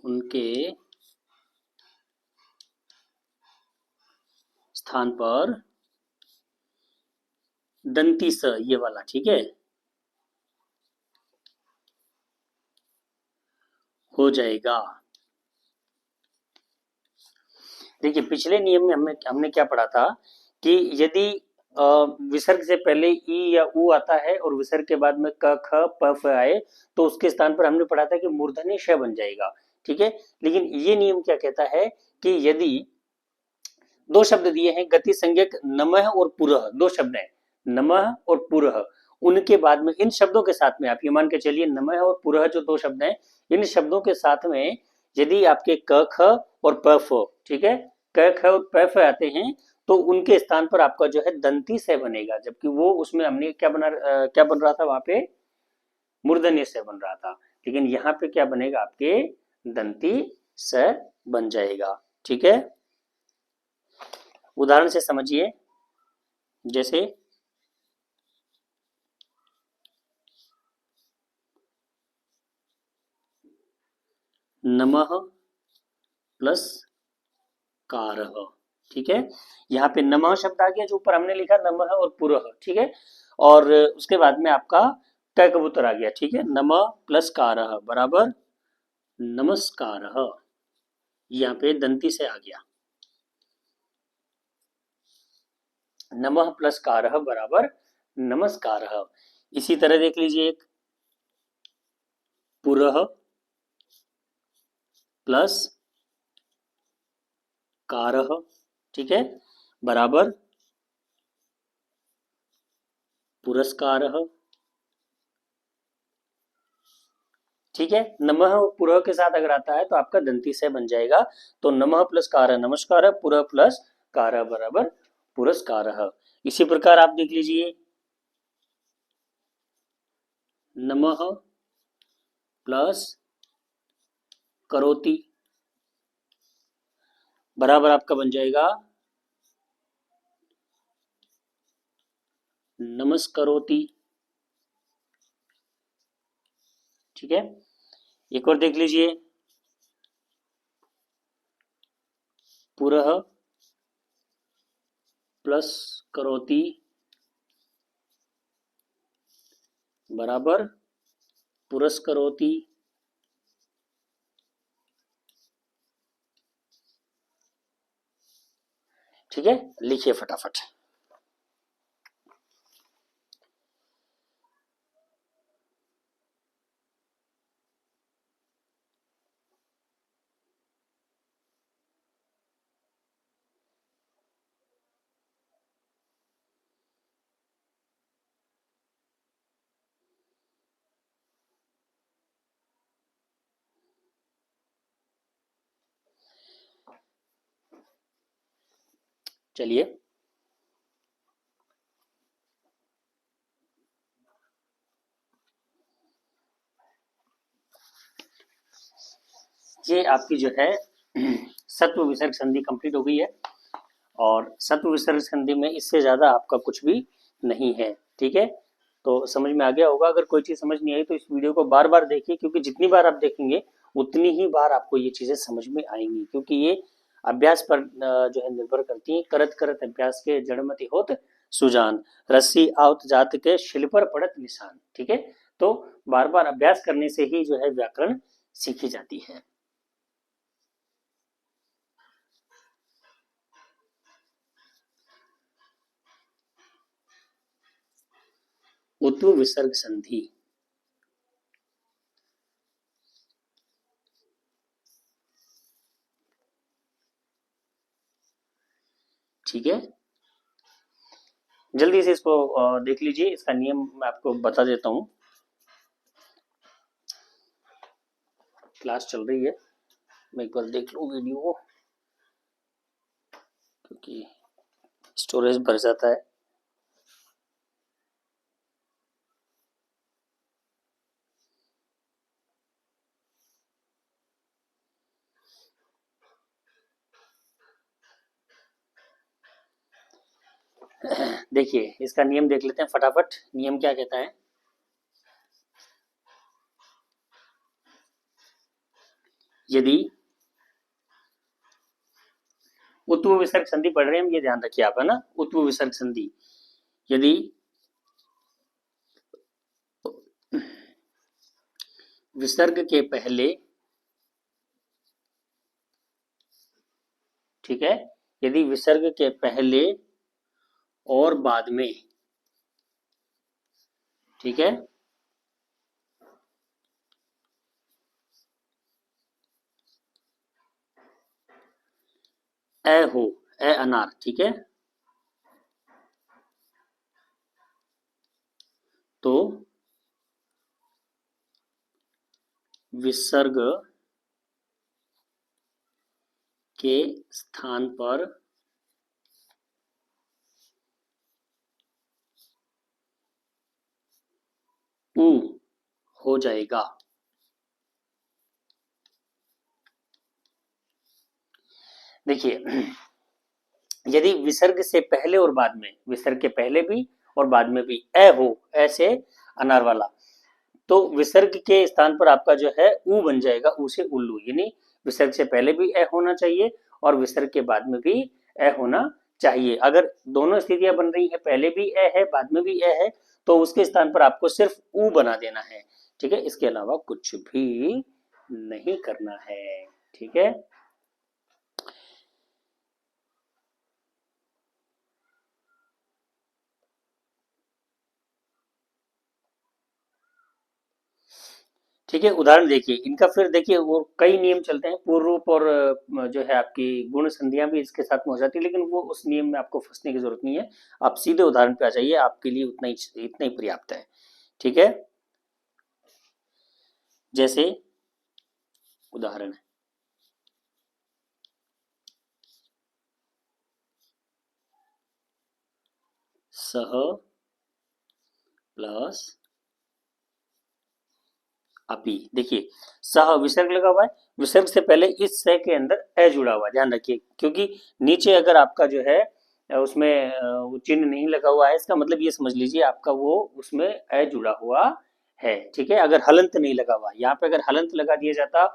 उनके स्थान पर दंती स, ये वाला, ठीक है, हो जाएगा। देखिए पिछले नियम में हमने क्या पढ़ा था कि यदि विसर्ग से पहले ई या ऊ आता है और विसर्ग के बाद में क ख प फ आए तो उसके स्थान पर हमने पढ़ा था कि मूर्धन्य श बन जाएगा, ठीक है। लेकिन ये नियम क्या कहता है कि यदि दो शब्द दिए हैं गति संज्ञक नमः और पुरः, दो शब्द हैं नमः और पुरः, उनके बाद में इन शब्दों के साथ में आप ये मान के चलिए नमः और पुरः जो दो शब्द हैं इन शब्दों के साथ में यदि आपके क ख और प फ, ठीक है, क ख और प फ आते हैं तो उनके स्थान पर आपका जो है दंती से बनेगा, जबकि वो उसमें हमने क्या बन रहा था वहां पे मूर्धन्य से बन रहा था, लेकिन यहाँ पे क्या बनेगा आपके दंती से बन जाएगा, ठीक है। उदाहरण से समझिए, जैसे नमः प्लस कारः, ठीक है, यहाँ पे नमः शब्द आ गया जो ऊपर हमने लिखा नमः और पुरः, ठीक है, और उसके बाद में आपका क कबूतर आ गया, ठीक है, नमः प्लस कारः बराबर नमस्कारः, यहाँ पे दंती से आ गया, नमः प्लस कारः बराबर नमस्कारः। इसी तरह देख लीजिए एक पुरः प्लस कारः, ठीक है, बराबर पुरस्कारः, ठीक है। नमः पुरः के साथ अगर आता है तो आपका दंती से बन जाएगा, तो नमः प्लस कारः नमस्कार, पुरः प्लस कारः बराबर पुरस्कारः। इसी प्रकार आप देख लीजिए नमः प्लस करोति बराबर आपका बन जाएगा नमस्करोति, ठीक है। एक और देख लीजिए पुरः प्लस करोति बराबर पुरस्करोति, ठीक है। लिखिए फटाफट। चलिए ये आपकी जो है सत्व विसर्ग संधि कंप्लीट हो गई है, और सत्व विसर्ग संधि में इससे ज्यादा आपका कुछ भी नहीं है, ठीक है। तो समझ में आ गया होगा। अगर कोई चीज समझ नहीं आई तो इस वीडियो को बार बार देखिए, क्योंकि जितनी बार आप देखेंगे उतनी ही बार आपको ये चीजें समझ में आएंगी, क्योंकि ये अभ्यास पर जो है निर्भर करती है। करत करत अभ्यास के जड़मति होत सुजान, रस्सी आवत जात के शिल पर पड़त निशान, ठीक है। तो बार बार अभ्यास करने से ही जो है व्याकरण सीखी जाती है। उत्व विसर्ग संधि, ठीक है। जल्दी से इसको देख लीजिए, इसका नियम मैं आपको बता देता हूँ। क्लास चल रही है, मैं एक बार देख लूँ वीडियो को, क्योंकि स्टोरेज भर जाता है। देखिए इसका नियम देख लेते हैं फटाफट। नियम क्या कहता है, यदि उत्व विसर्ग संधि पढ़ रहे हैं हम, ये ध्यान रखिए आप, है ना, उत्व विसर्ग संधि, यदि विसर्ग के पहले, ठीक है, यदि विसर्ग के पहले और बाद में, ठीक है, ए हो, ए अनार, ठीक है, तो विसर्ग के स्थान पर उ हो जाएगा। देखिए यदि विसर्ग से पहले और बाद में, विसर्ग के पहले भी और बाद में भी ए हो, ऐसे अनार वाला, तो विसर्ग के स्थान पर आपका जो है ऊ बन जाएगा, ऊ से उल्लू, यानी विसर्ग से पहले भी ए होना चाहिए और विसर्ग के बाद में भी ए होना चाहिए। अगर दोनों स्थितियां बन रही है, पहले भी ए है बाद में भी ए है, तो उसके स्थान पर आपको सिर्फ ऊ बना देना है, ठीक है, इसके अलावा कुछ भी नहीं करना है, ठीक है। ठीक है, उदाहरण देखिए इनका, फिर देखिए वो कई नियम चलते हैं, पूर्व रूप और जो है आपकी गुण संधियां भी इसके साथ में हो जाती है, लेकिन वो उस नियम में आपको फंसने की जरूरत नहीं है। आप सीधे उदाहरण पे आ जाइए, आपके लिए इतना ही पर्याप्त है, ठीक है। जैसे उदाहरण है, सह प्लस अपी। देखिए सह विसर्ग लगा हुआ है, विसर्ग से पहले इस सह के अंदर ए जुड़ा हुआ है, ध्यान रखिए, क्योंकि नीचे अगर आपका जो है उसमें वो चिन्ह नहीं लगा हुआ है, इसका मतलब ये समझ लीजिए आपका वो उसमें ए जुड़ा हुआ है, ठीक है। अगर हलंत नहीं लगा हुआ, यहाँ पे अगर हलंत लगा दिया जाता,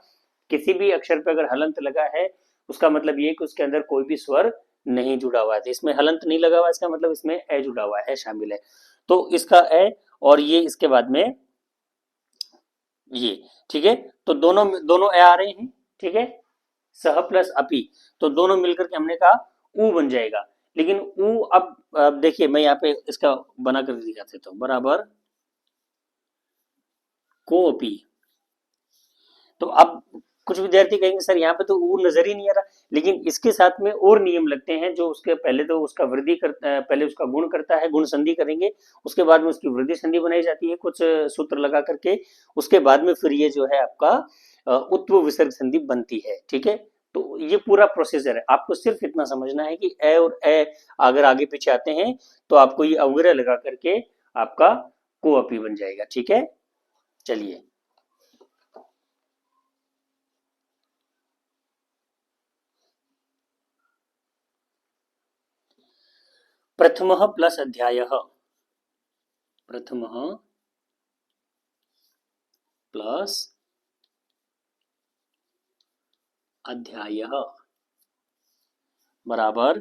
किसी भी अक्षर पे अगर हलंत लगा है, उसका मतलब ये कि उसके अंदर कोई भी स्वर नहीं जुड़ा हुआ है, तो इसमें हलंत नहीं लगा हुआ, इसका मतलब इसमें ए जुड़ा हुआ है, शामिल है, तो इसका ए और ये इसके बाद में ये, ठीक है, तो दोनों दोनों ए आ रहे हैं, ठीक है, सह प्लस अपी, तो दोनों मिलकर के हमने कहा ऊ बन जाएगा। लेकिन ऊ अब देखिए मैं यहाँ पे इसका बना कर दिखा देता हूँ, बराबर को अपी। तो अब कुछ विद्यार्थी कहेंगे सर यहाँ पे तो ऊ नजर ही नहीं आ रहा, लेकिन इसके साथ में और नियम लगते हैं, जो उसके पहले तो उसका वृद्धि कर, पहले उसका गुण करता है, गुण संधि करेंगे, उसके बाद में उसकी वृद्धि संधि बनाई जाती है कुछ सूत्र लगा करके, उसके बाद में फिर ये जो है आपका उत्व विसर्ग संधि बनती है, ठीक है। तो ये पूरा प्रोसीजर है, आपको सिर्फ इतना समझना है कि ए और ए अगर आगे पीछे आते हैं तो आपको ये अवग्रह लगा करके आपका को अपी बन जाएगा, ठीक है। चलिए प्रथमः प्लस अध्यायः, प्रथमः प्लस अध्यायः बराबर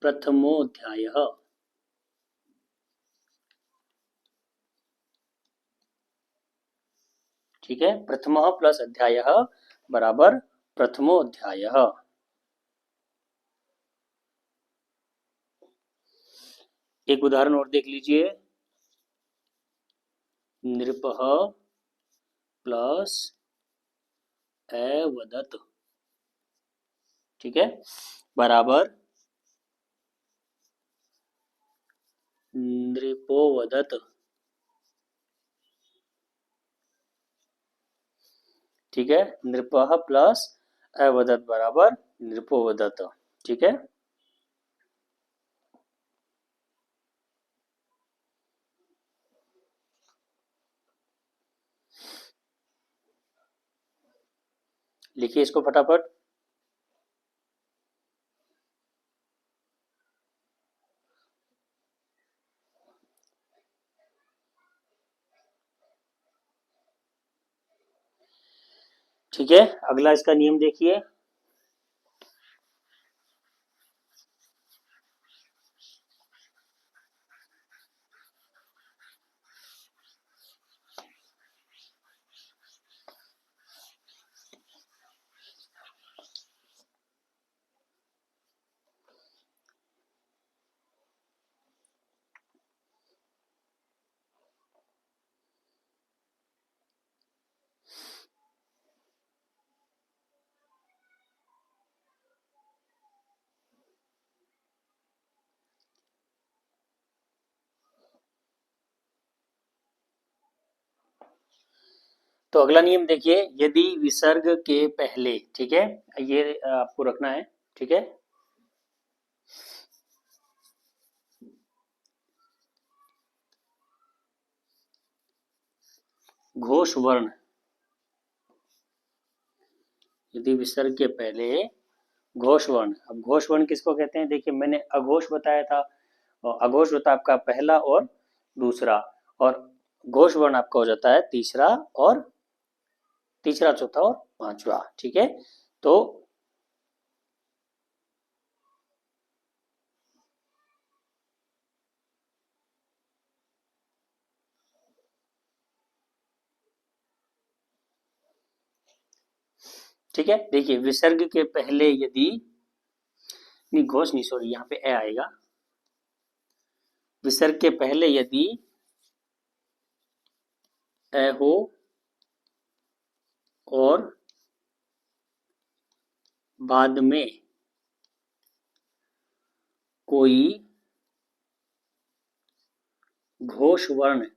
प्रथमोऽध्यायः, ठीक है, प्रथमः प्लस अध्यायः बराबर प्रथमोऽध्यायः। एक उदाहरण और देख लीजिए, नृपः प्लस एवदत्, ठीक है, बराबर नृपोवदत्, ठीक है, नृपः प्लस एवदत् बराबर नृपोवदत्, ठीक है। लिखिए इसको फटाफट। ठीक है, अगला इसका नियम देखिए। तो अगला नियम देखिए, यदि विसर्ग के पहले, ठीक है, ये आपको रखना है, ठीक है, घोष वर्ण, यदि विसर्ग के पहले घोष वर्ण, अब घोष वर्ण किसको कहते हैं? देखिए मैंने अघोष बताया था, और अघोष होता है आपका पहला और दूसरा, और घोष वर्ण आपका हो जाता है तीसरा, और तीसरा, चौथा और पांचवा, ठीक है। तो ठीक है, देखिए विसर्ग के पहले यदि, नहीं घोष नहीं, सॉरी, यहाँ पे ए आएगा। विसर्ग के पहले यदि ए हो और बाद में कोई घोष वर्ण,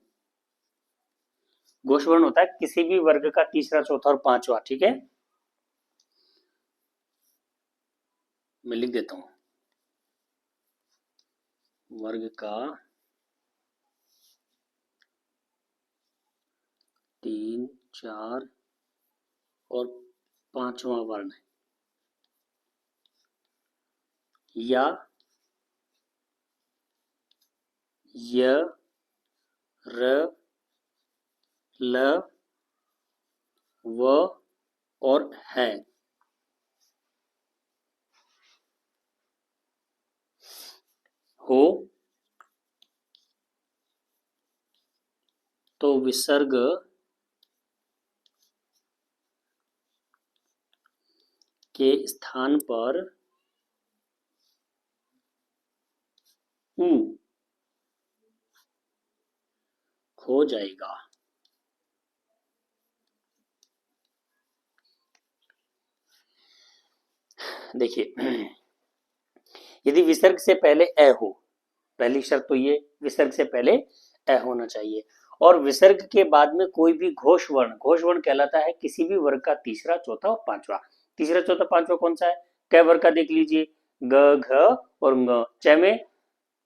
घोष वर्ण होता है किसी भी वर्ग का तीसरा, चौथा और पांचवा, ठीक है, मैं लिख देता हूं, वर्ग का तीन, चार और पांचवा वर्ण, या य, र, ल, व और है, हो, तो विसर्ग के स्थान पर उ हो जाएगा। देखिए यदि विसर्ग से पहले ए हो, पहली शर्त तो ये, विसर्ग से पहले ए होना चाहिए, और विसर्ग के बाद में कोई भी घोष वर्ण, घोष वर्ण कहलाता है किसी भी वर्ग का तीसरा, चौथा और पांचवा। तीसरा, चौथा, पांचवा कौन सा है? कै वर्ग का देख लीजिए, ग, घ और ng, च में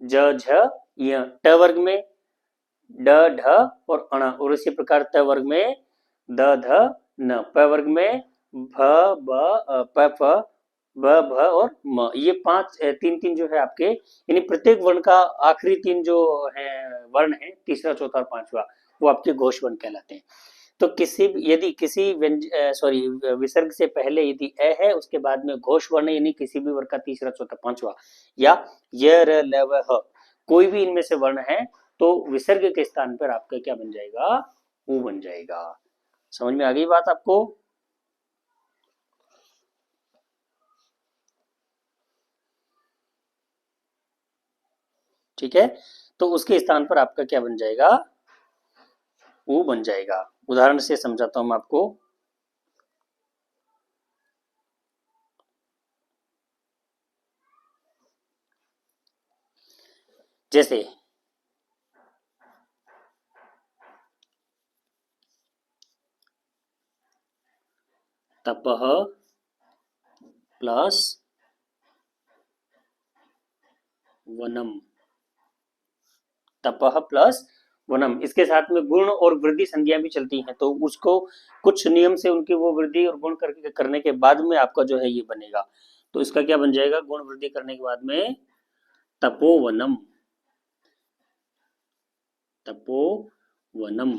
ज, झ, य, ट वर्ग में ड, ढ और अण, और इसी प्रकार त वर्ग में द, ध, न, प वर्ग में भ, ब, प, फ, ब, भ और म, ये पांच, तीन तीन जो है आपके, यानी प्रत्येक वर्ण का आखिरी तीन जो है वर्ण है, तीसरा, चौथा और पांचवा, वो आपके घोष वर्ण कहलाते हैं। तो किसी यदि किसी सॉरी विसर्ग से पहले यदि ए है, उसके बाद में घोष वर्ण यानी किसी भी वर्ग का तीसरा, चौथा, पांचवा, या य, र, ल, व, ह, कोई भी इनमें से वर्ण है, तो विसर्ग के स्थान पर आपका क्या बन जाएगा? ऊ बन जाएगा। समझ में आ गई बात आपको? ठीक है, तो उसके स्थान पर आपका क्या बन जाएगा? ऊ बन जाएगा। उदाहरण से समझाता हूं मैं आपको। जैसे तपह प्लस वनम, तपह प्लस वनम, इसके साथ में गुण और वृद्धि संधियां भी चलती हैं, तो उसको कुछ नियम से उनकी वो वृद्धि और गुण करके करने के बाद में आपका जो है ये बनेगा। तो इसका क्या बन जाएगा? गुण वृद्धि करने के बाद में तपोवनम, तपोवनम,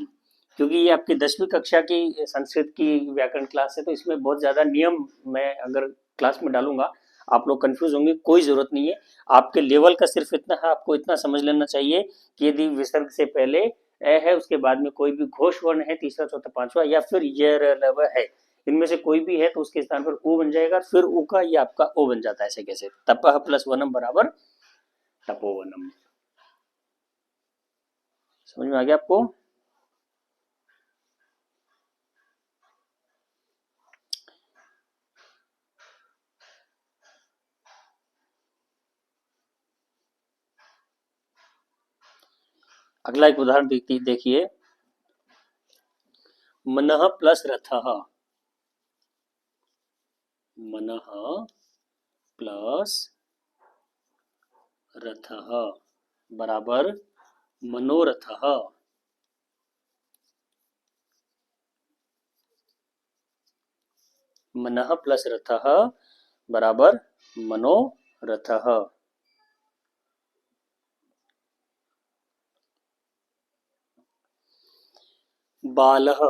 क्योंकि ये आपकी 10वीं कक्षा की संस्कृत की व्याकरण क्लास है, तो इसमें बहुत ज़्यादा नियम मैं अगर क्लास में डालूंगा आप लोग कंफ्यूज होंगे, कोई ज़रूरत नहीं है। आपके लेवल का सिर्फ इतना है, आपको इतना समझ लेना चाहिए कि यदि विसर्ग से पहले ए है, उसके बाद में कोई भी घोष वर्ण है, तीसरा चौथा पांचवा, या फिर य र ल व है, इनमें से कोई भी है तो उसके स्थान पर उ बन जाएगा, फिर उ का ये आपका ओ बन जाता है। ऐसे कैसे? तपह प्लस वनम बराबर तपोवनम। समझ में आ गया आपको? अगला एक उदाहरण देखिए, मनः प्लस रथः, मनः प्लस रथः बराबर मनोरथः। मनः प्लस रथः बराबर मनोरथः। बालः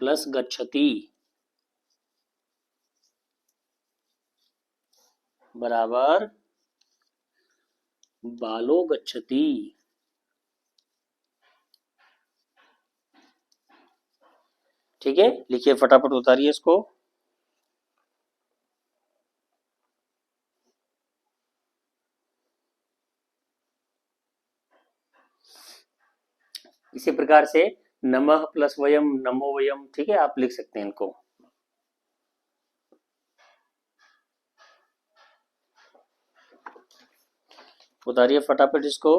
प्लस गच्छति बराबर बालो गच्छति। ठीक है, लिखिए फटाफट, उतारिए इसको। इसी प्रकार से नमः प्लस वयम नमो वयम, ठीक है, आप लिख सकते हैं इनको। उतारिए फटाफट इसको।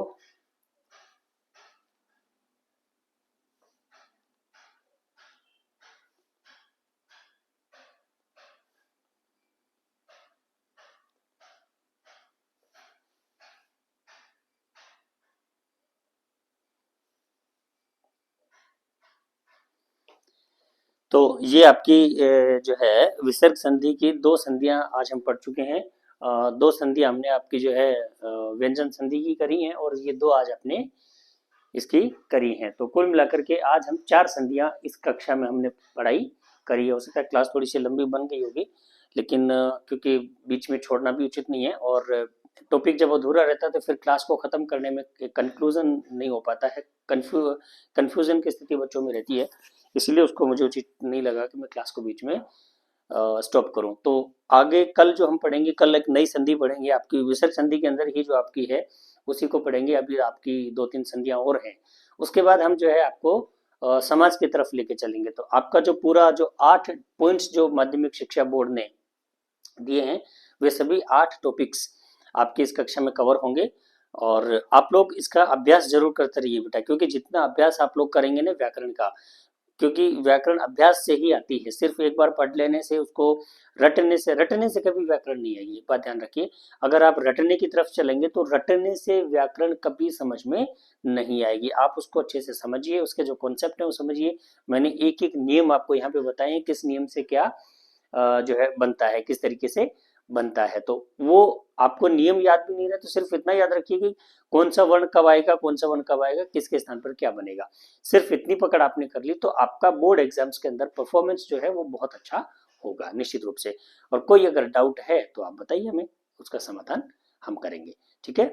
तो ये आपकी जो है विसर्ग संधि की दो संधियां आज हम पढ़ चुके हैं। दो संधि हमने आपकी जो है व्यंजन संधि की करी हैं, और ये दो आज अपने इसकी करी हैं। तो कुल मिलाकर के आज हम 4 संधियां इस कक्षा में हमने पढ़ाई करी है। हो सकता है क्लास थोड़ी सी लंबी बन गई होगी, लेकिन क्योंकि बीच में छोड़ना भी उचित नहीं है, और टॉपिक जब अधूरा रहता है तो फिर क्लास को खत्म करने में कंक्लूजन नहीं हो पाता है, कंफ्यूजन की स्थिति बच्चों में रहती है। इसलिए उसको मुझे उचित नहीं लगा कि मैं क्लास को बीच में स्टॉप करूं। तो आगे कल जो हम पढ़ेंगे, कल एक नई संधि पढ़ेंगे आपकी विसर्ग संधि के अंदर ही जो आपकी है उसी को पढ़ेंगे। अभी आपकी 2-3 संधियां और हैं। उसके बाद हम जो है आपको समाज की तरफ लेके चलेंगे। तो आपका जो पूरा जो 8 पॉइंट्स जो माध्यमिक शिक्षा बोर्ड ने दिए हैं, वे सभी 8 टॉपिक्स आपकी इस कक्षा में कवर होंगे। और आप लोग इसका अभ्यास जरूर करते रहिए बेटा, क्योंकि जितना अभ्यास आप लोग करेंगे ना व्याकरण का, क्योंकि व्याकरण अभ्यास से ही आती है। सिर्फ एक बार पढ़ लेने से, उसको रटने से कभी व्याकरण नहीं आएगी, ये बात ध्यान रखिए। अगर आप रटने की तरफ चलेंगे तो रटने से व्याकरण कभी समझ में नहीं आएगी। आप उसको अच्छे से समझिए, उसके जो कॉन्सेप्ट है वो समझिए। मैंने एक एक नियम आपको यहाँ पे बताए हैं, किस नियम से क्या जो है बनता है, किस तरीके से बनता है। तो वो आपको नियम याद भी नहीं रहे तो सिर्फ इतना याद रखिए कि कौन सा वर्ण कब आएगा, कौन सा वर्ण कब आएगा, किसके स्थान पर क्या बनेगा। सिर्फ इतनी पकड़ आपने कर ली तो आपका बोर्ड एग्जाम्स के अंदर परफॉर्मेंस जो है वो बहुत अच्छा होगा निश्चित रूप से। और कोई अगर डाउट है तो आप बताइए, हमें उसका समाधान हम करेंगे। ठीक है,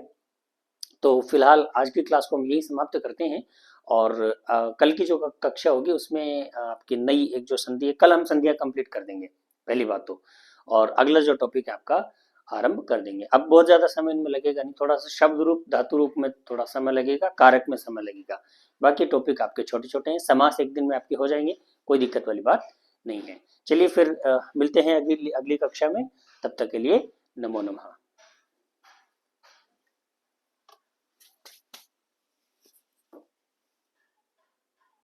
तो फिलहाल आज की क्लास को हम यही समाप्त करते हैं। और कल की जो कक्षा होगी उसमें आपकी नई एक जो संधि है, कल हम संधियां कंप्लीट कर देंगे पहली बात तो, और अगला जो टॉपिक है आपका आरंभ कर देंगे। अब बहुत ज्यादा समय इनमें लगेगा नहीं, थोड़ा सा शब्द रूप धातु रूप में थोड़ा समय लगेगा, कारक में समय लगेगा। बाकी टॉपिक आपके छोटे छोटे हैं, समास एक दिन में आपके हो जाएंगे, कोई दिक्कत वाली बात नहीं है। चलिए फिर मिलते हैं अगली अगली कक्षा में, तब तक के लिए नमो नमः।